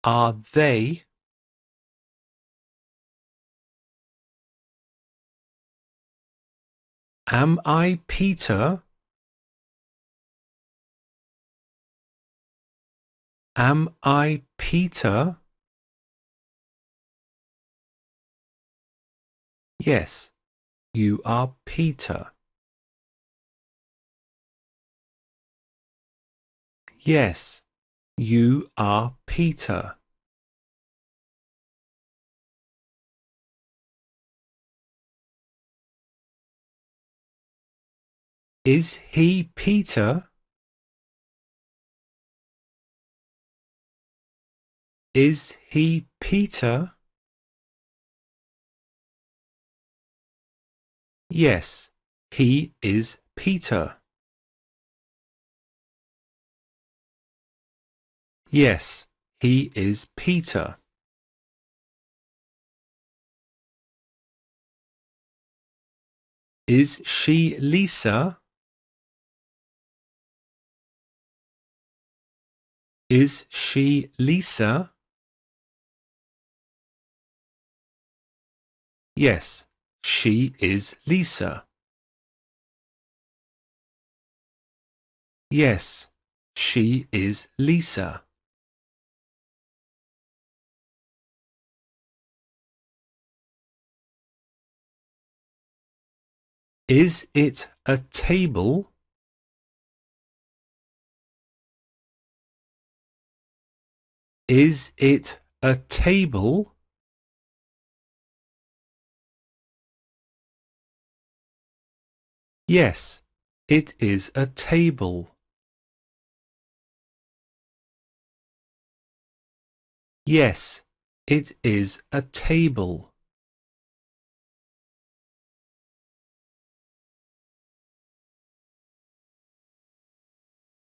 Speaker 3: Are they? Am I Peter? Am I Peter? Yes, you are Peter. Yes, you are Peter. Is he Peter? Is he Peter? Yes, he is Peter. Yes, he is Peter. Is she Lisa? Is she Lisa? Yes, she is Lisa. Yes, she is Lisa. Is it a table? Is it a table? Yes, it is a table. Yes, it is a table.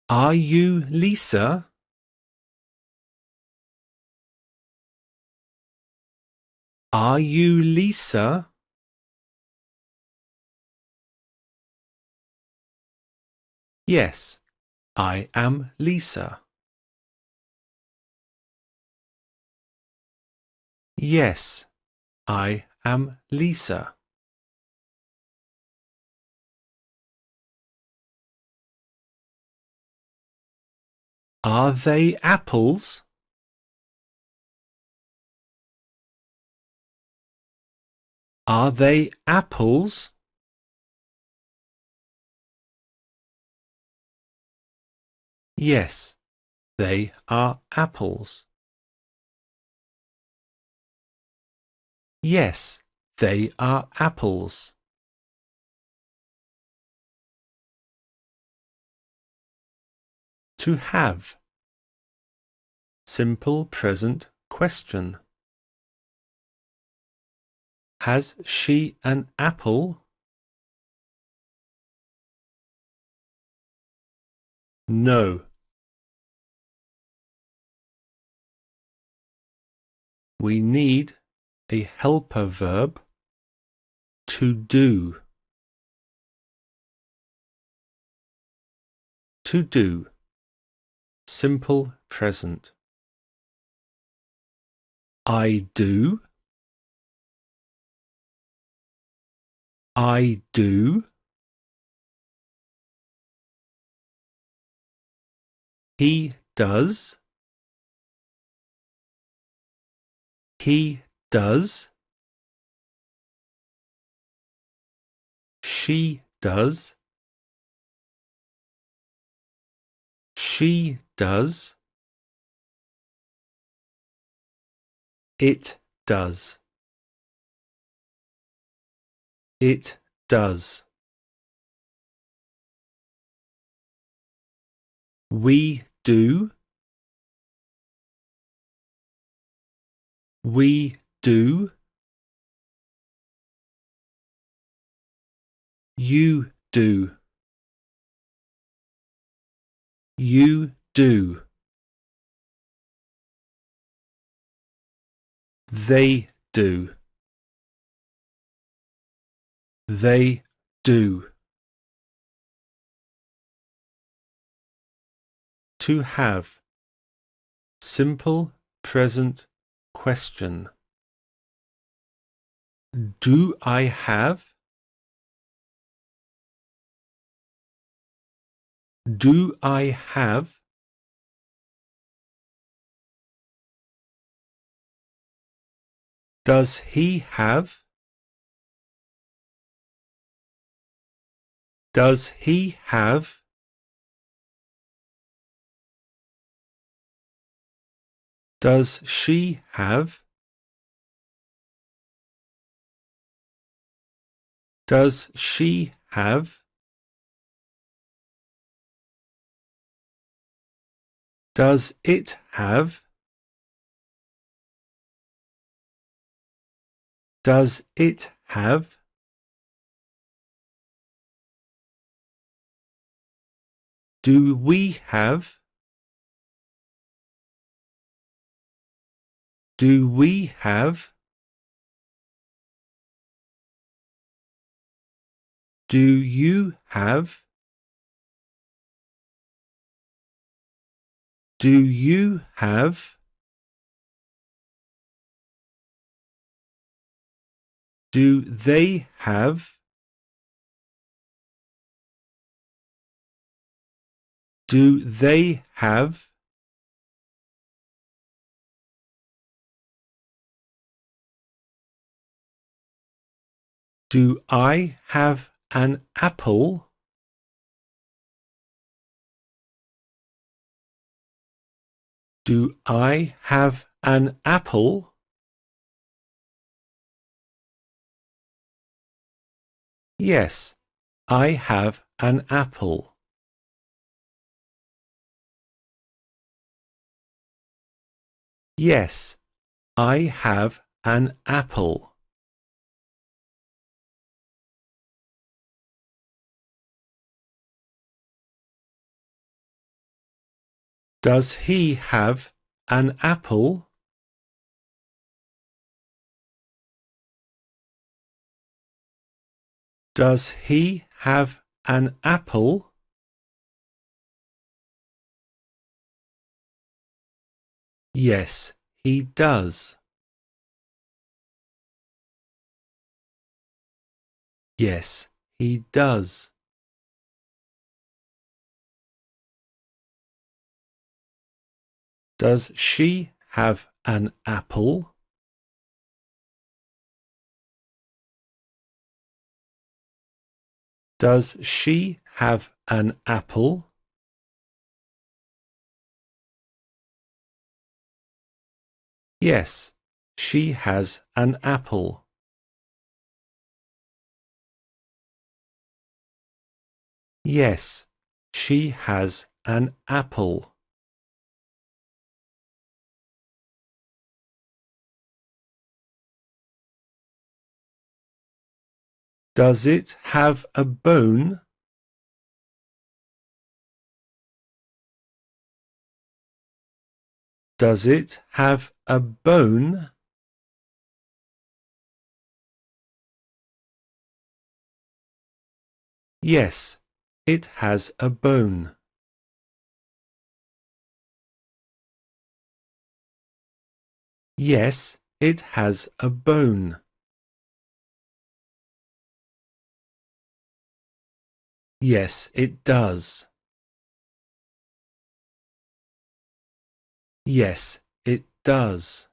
Speaker 3: Are you Lisa? Are you Lisa? Yes, I am Lisa. Yes, I am Lisa. Are they apples? Are they apples? Yes, they are apples. Yes, they are apples. To have. Simple present question. Has she an apple? No. We need a helper verb, to do. To do. Simple present. I do. I do. He does. He does. She does. She does. It does. It does. We do. We do. You do. You do. They do. They do. To have. Simple present question. Do I have? Do I have? Does he have? Does he have? Does she have? Does she have? Does it have? Does it have? Do we have? Do we have? Do you have? Do you have? Do they have? Do they have? Do I have an apple? Do I have an apple? Yes, I have an apple. Yes, I have an apple. Does he have an apple? Does he have an apple? Yes, he does. Yes, he does. Does she have an apple? Does she have an apple? Yes, she has an apple. Yes, she has an apple. Does it have a bone? Does it have a bone? Yes, it has a bone. Yes, it has a bone. Yes, it does. Yes, it does.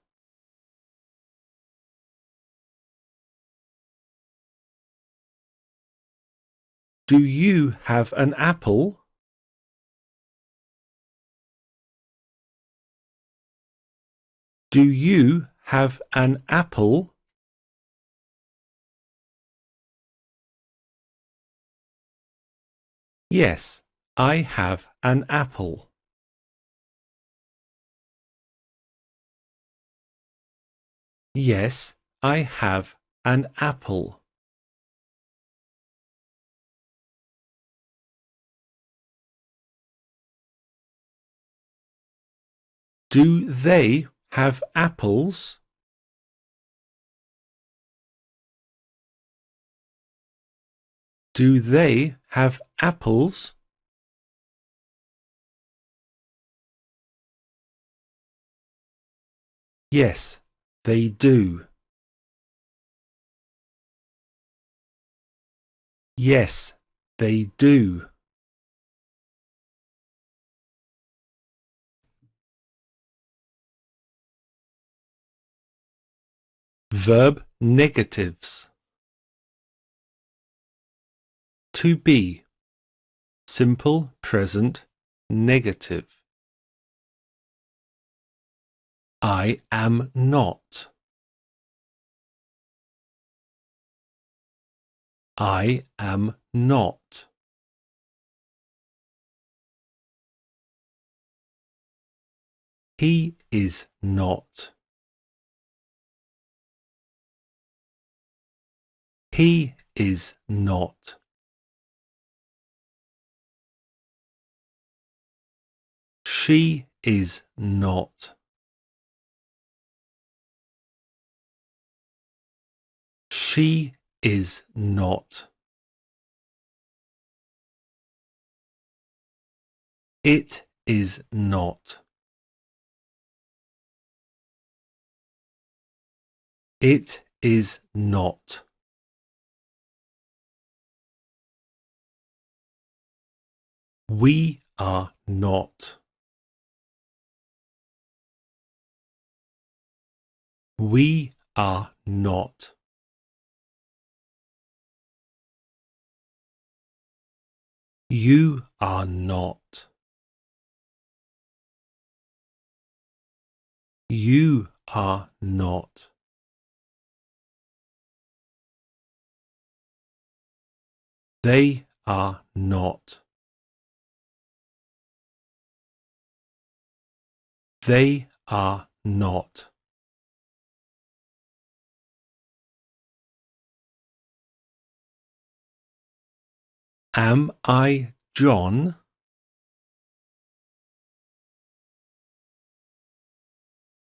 Speaker 3: Do you have an apple? Do you have an apple? Yes, I have an apple. Yes, I have an apple. Do they have apples? Do they have apples? Yes, they do. Yes, they do. Verb negatives. To be. Simple present negative. I am not. I am not. He is not. He is not. She is not. She is not. It is not. It is not. We are not. We are not. You are not. You are not. They are not. They are not. Am I John?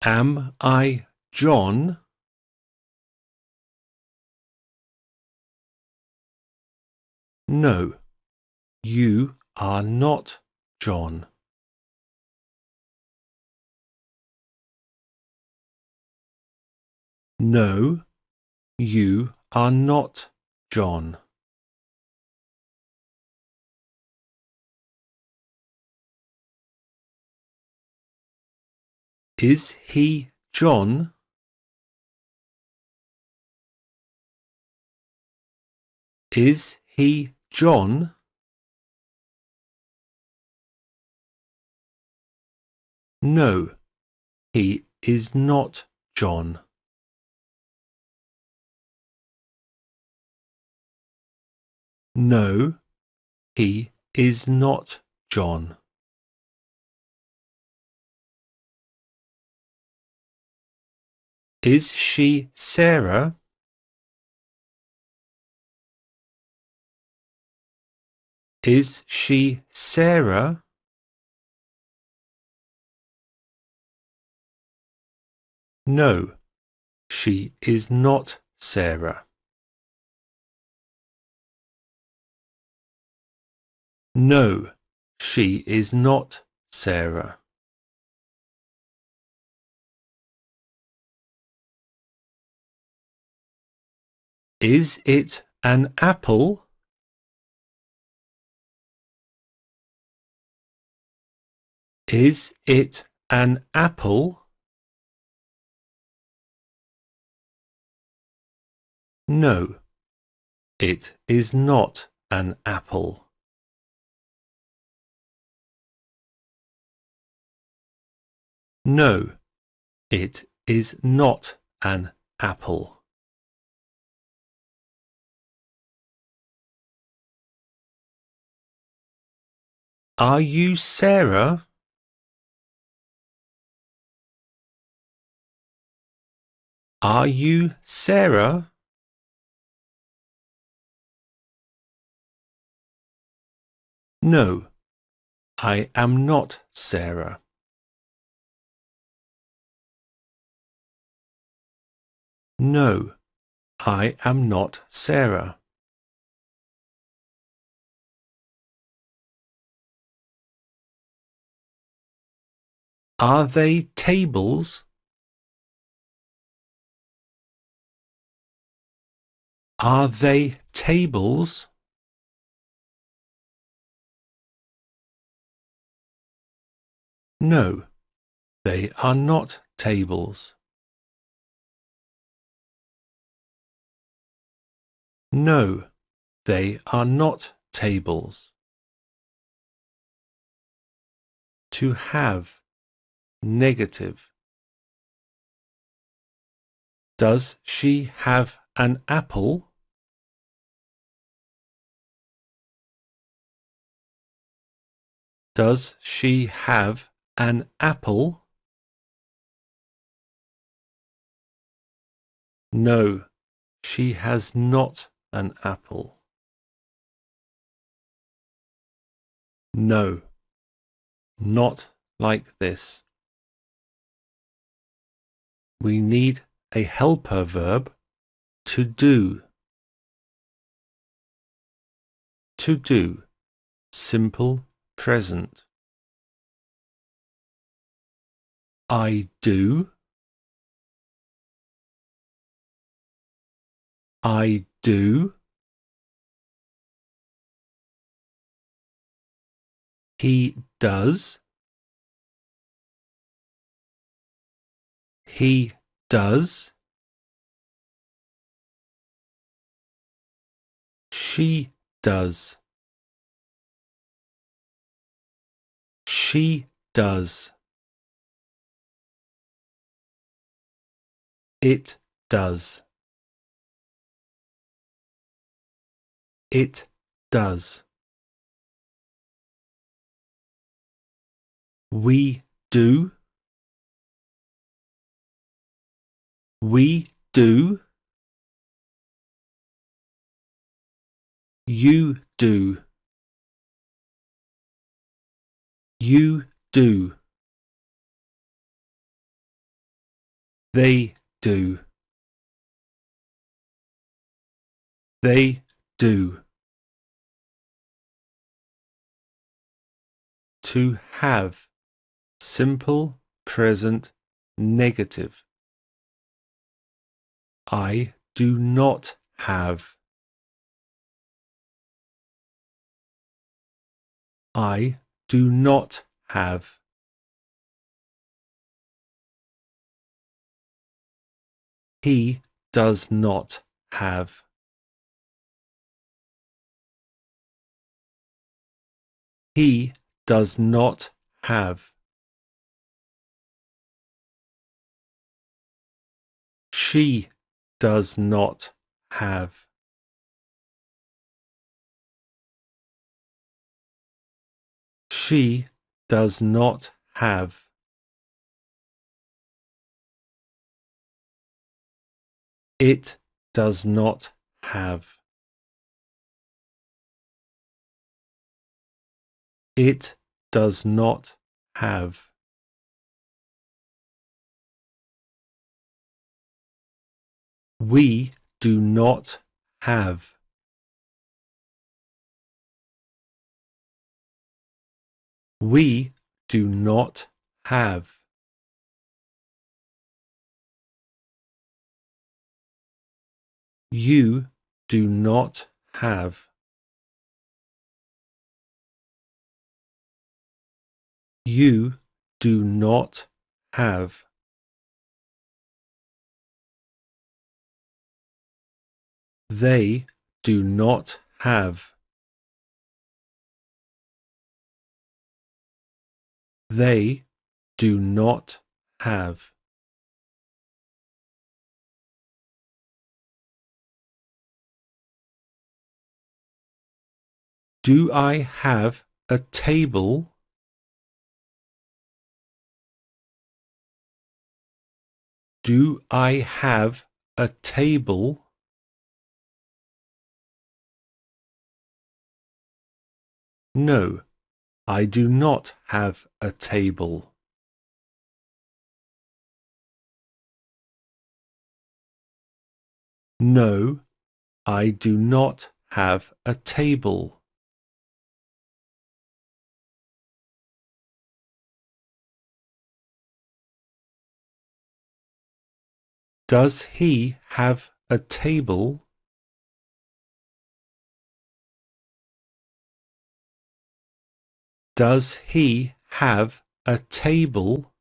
Speaker 3: Am I John? No, you are not John. No, you are not John. Is he John? Is he John? No, he is not John. No, he is not John. Is she Sarah? Is she Sarah? No, she is not Sarah. No, she is not Sarah. Is it an apple? Is it an apple? No, it is not an apple. No, it is not an apple. Are you Sarah? Are you Sarah? No, I am not Sarah. No, I am not Sarah. Are they tables? Are they tables? No, they are not tables. No, they are not tables. To have, negative. Does she have an apple? Does she have an apple? No, she has not an apple. No, not like this. We need a helper verb, to do. To do, simple present. I do. I do. He does. He does. She does. She does. It does. It does. We do. We do. You do. You do. They do. They do. to have. Simple, present, negative. I do not have. I do not have. He does not have. He does not have. She does not have. She does not have. It does not have. It does not have. We do not have. We do not have. You do not have. You do not have. They do not have. They do not have. Do I have a table? Do I have a table? No, I do not have a table. No, I do not have a table. Does he have a table? Does he have a table?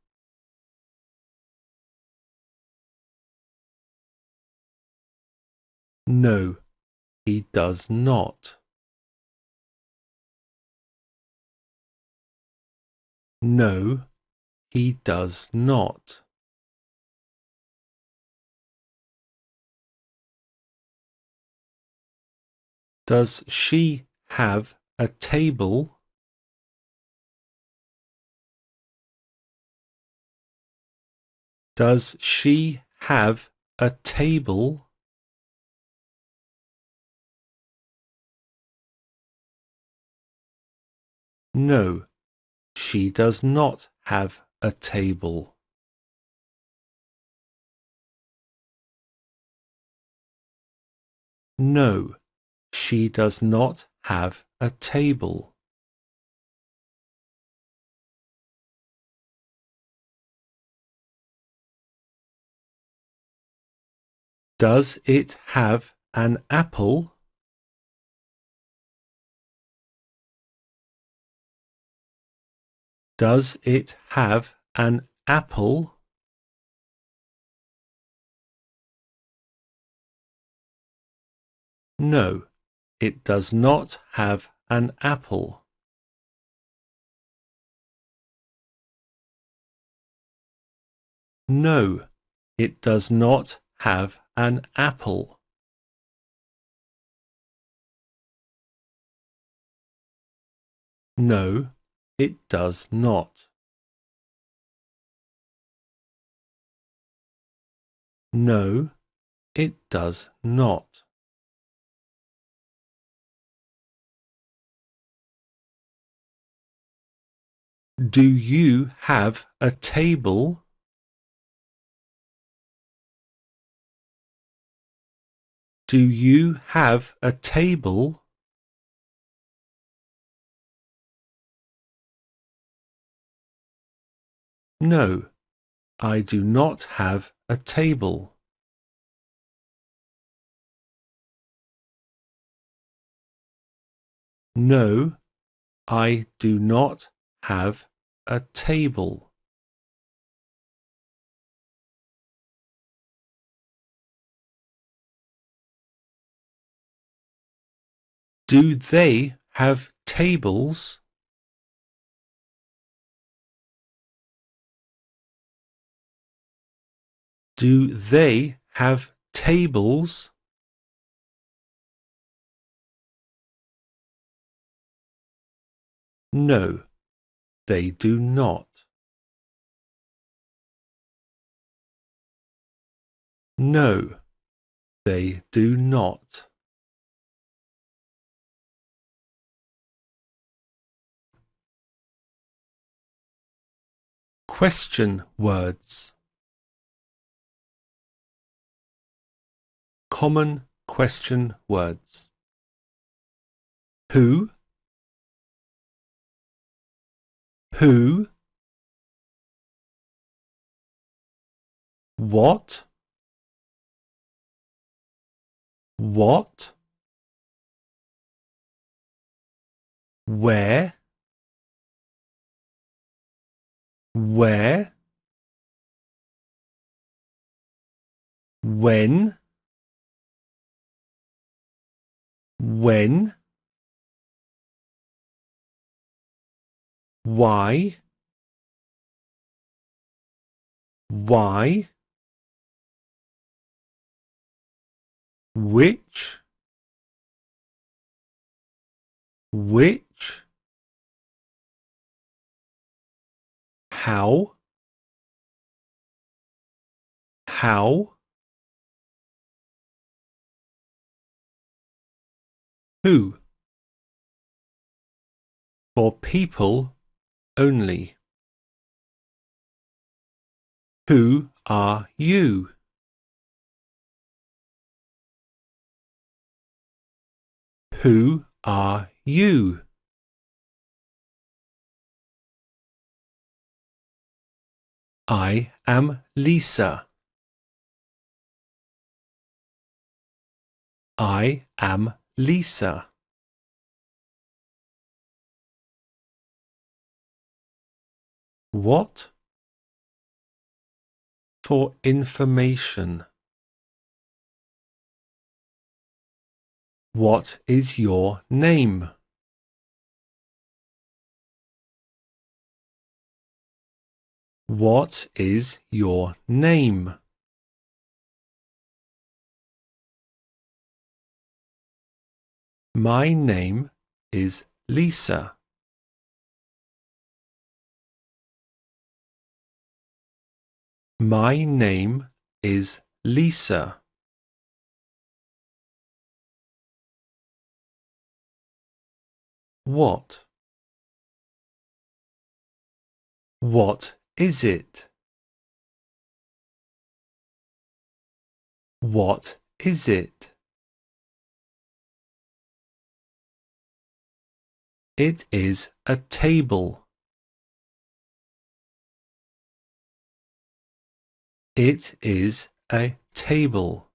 Speaker 3: No, he does not. No, he does not. Does she have a table? Does she have a table? No, she does not have a table. No, she does not have a table. Does it have an apple? Does it have an apple? No, it does not have an apple. No, it does not have an apple. No, it does not. No, it does not. Do you have a table? Do you have a table? No, I do not have a table. No, I do not have a table. Do they have tables? Do they have tables? No, they do not. No, they do not. Question words. Common question words. Who? Who? What? What? Where? Where? When? When? Why? Why? Which? Which? How? How? Who? For people only. Who are you? Who are you? I am Lisa. I am Lisa. What? For information. What is your name? What is your name? My name is Lisa. My name is Lisa. What? What is it? What is it? It is a table. It is a table.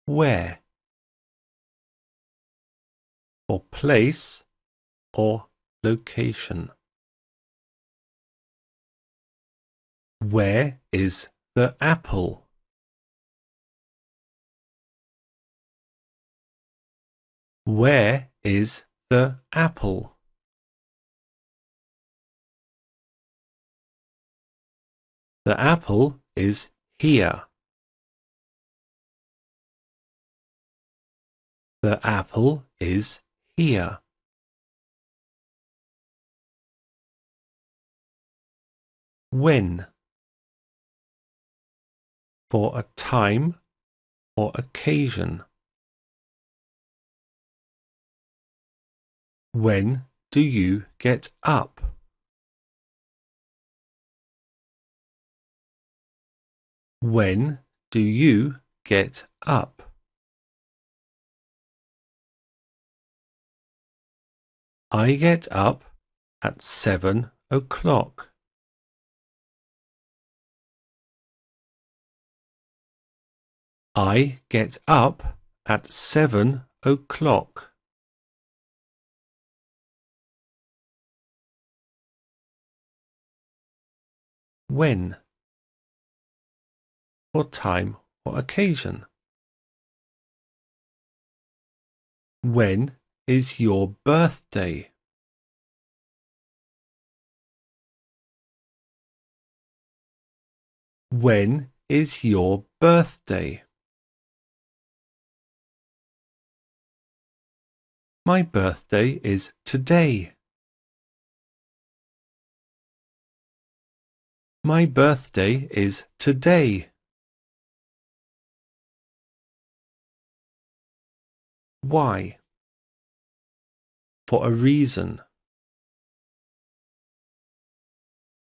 Speaker 3: Where? For place or location. Where is the apple? Where is the apple? The apple is here. The apple is here. When? For a time or occasion. When do you get up? When do you get up? I get up at 7 o'clock. I get up at 7 o'clock. When? For time or occasion. When is your birthday? When is your birthday? My birthday is today. My birthday is today. Why? For a reason.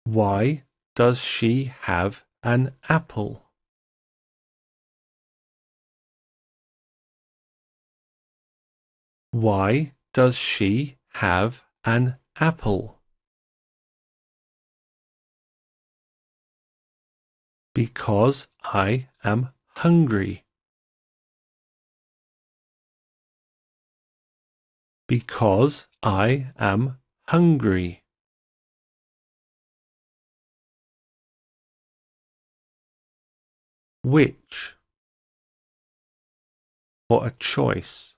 Speaker 3: Why does she have an apple? Why does she have an apple? Because I am hungry. Because I am hungry. Which? For a choice.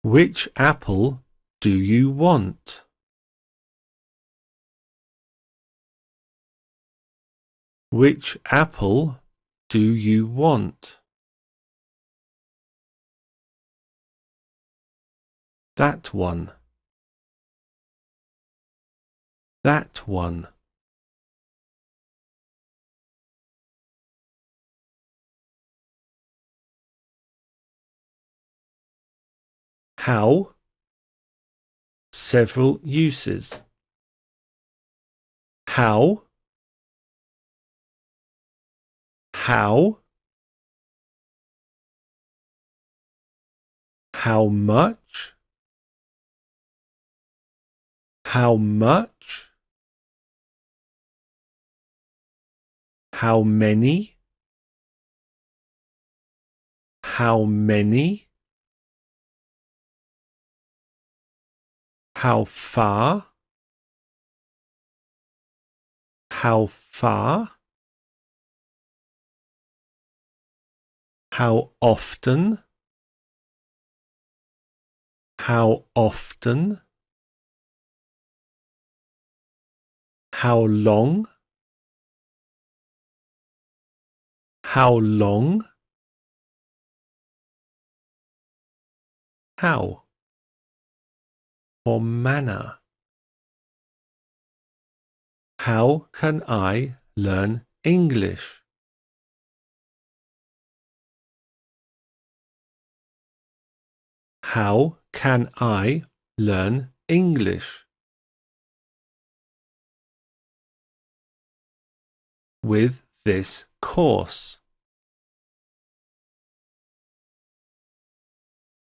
Speaker 3: Which apple do you want? Which apple do you want? That one. That one. How? Several uses. How? How? How much? How much? How many? How many? How far? How far? How often? How often? How long? How long? How? For manner. How can I learn English? How can I learn English? With this course.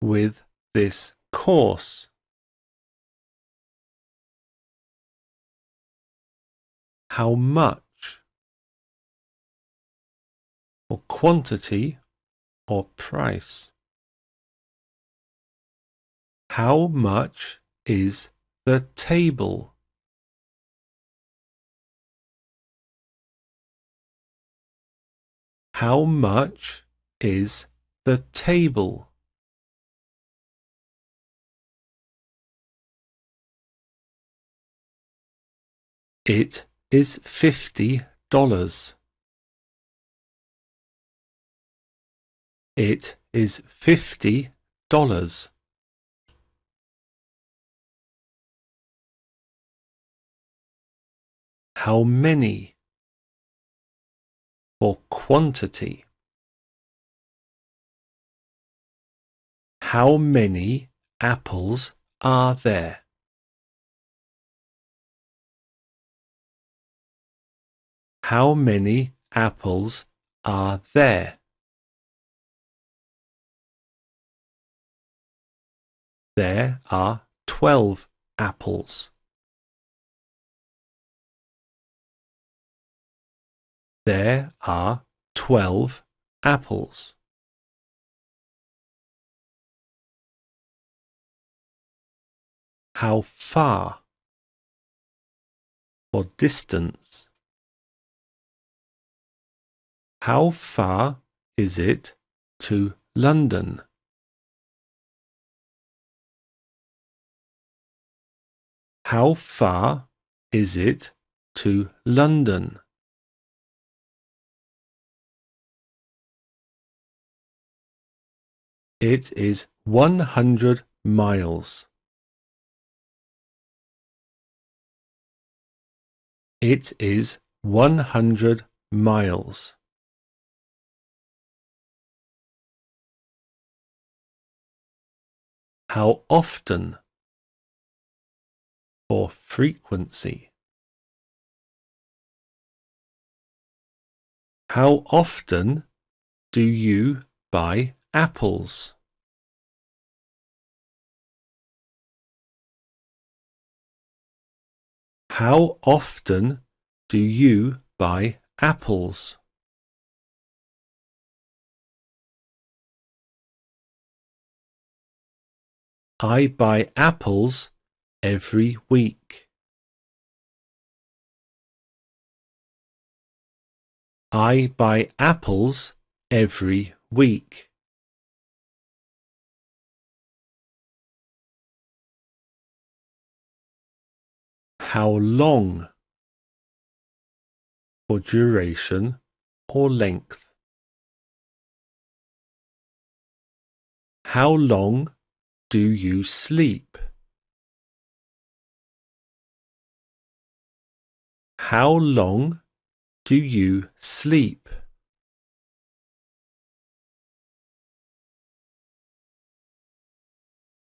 Speaker 3: With this course. How much? For quantity or price. How much is the table? How much is the table? It is $50. It is $50. How many? For quantity. How many apples are there? How many apples are there? There are 12 apples. There are 12 apples. How far? For distance. How far is it to London? How far is it to London? It is 100 miles. It is 100 miles. How often? For frequency. How often do you buy apples? How often do you buy apples? I buy apples every week. I buy apples every week. How long? For duration or length. How long do you sleep? How long do you sleep?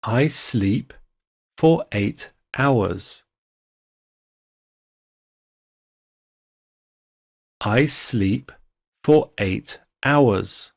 Speaker 3: I sleep for 8 hours. I sleep for 8 hours.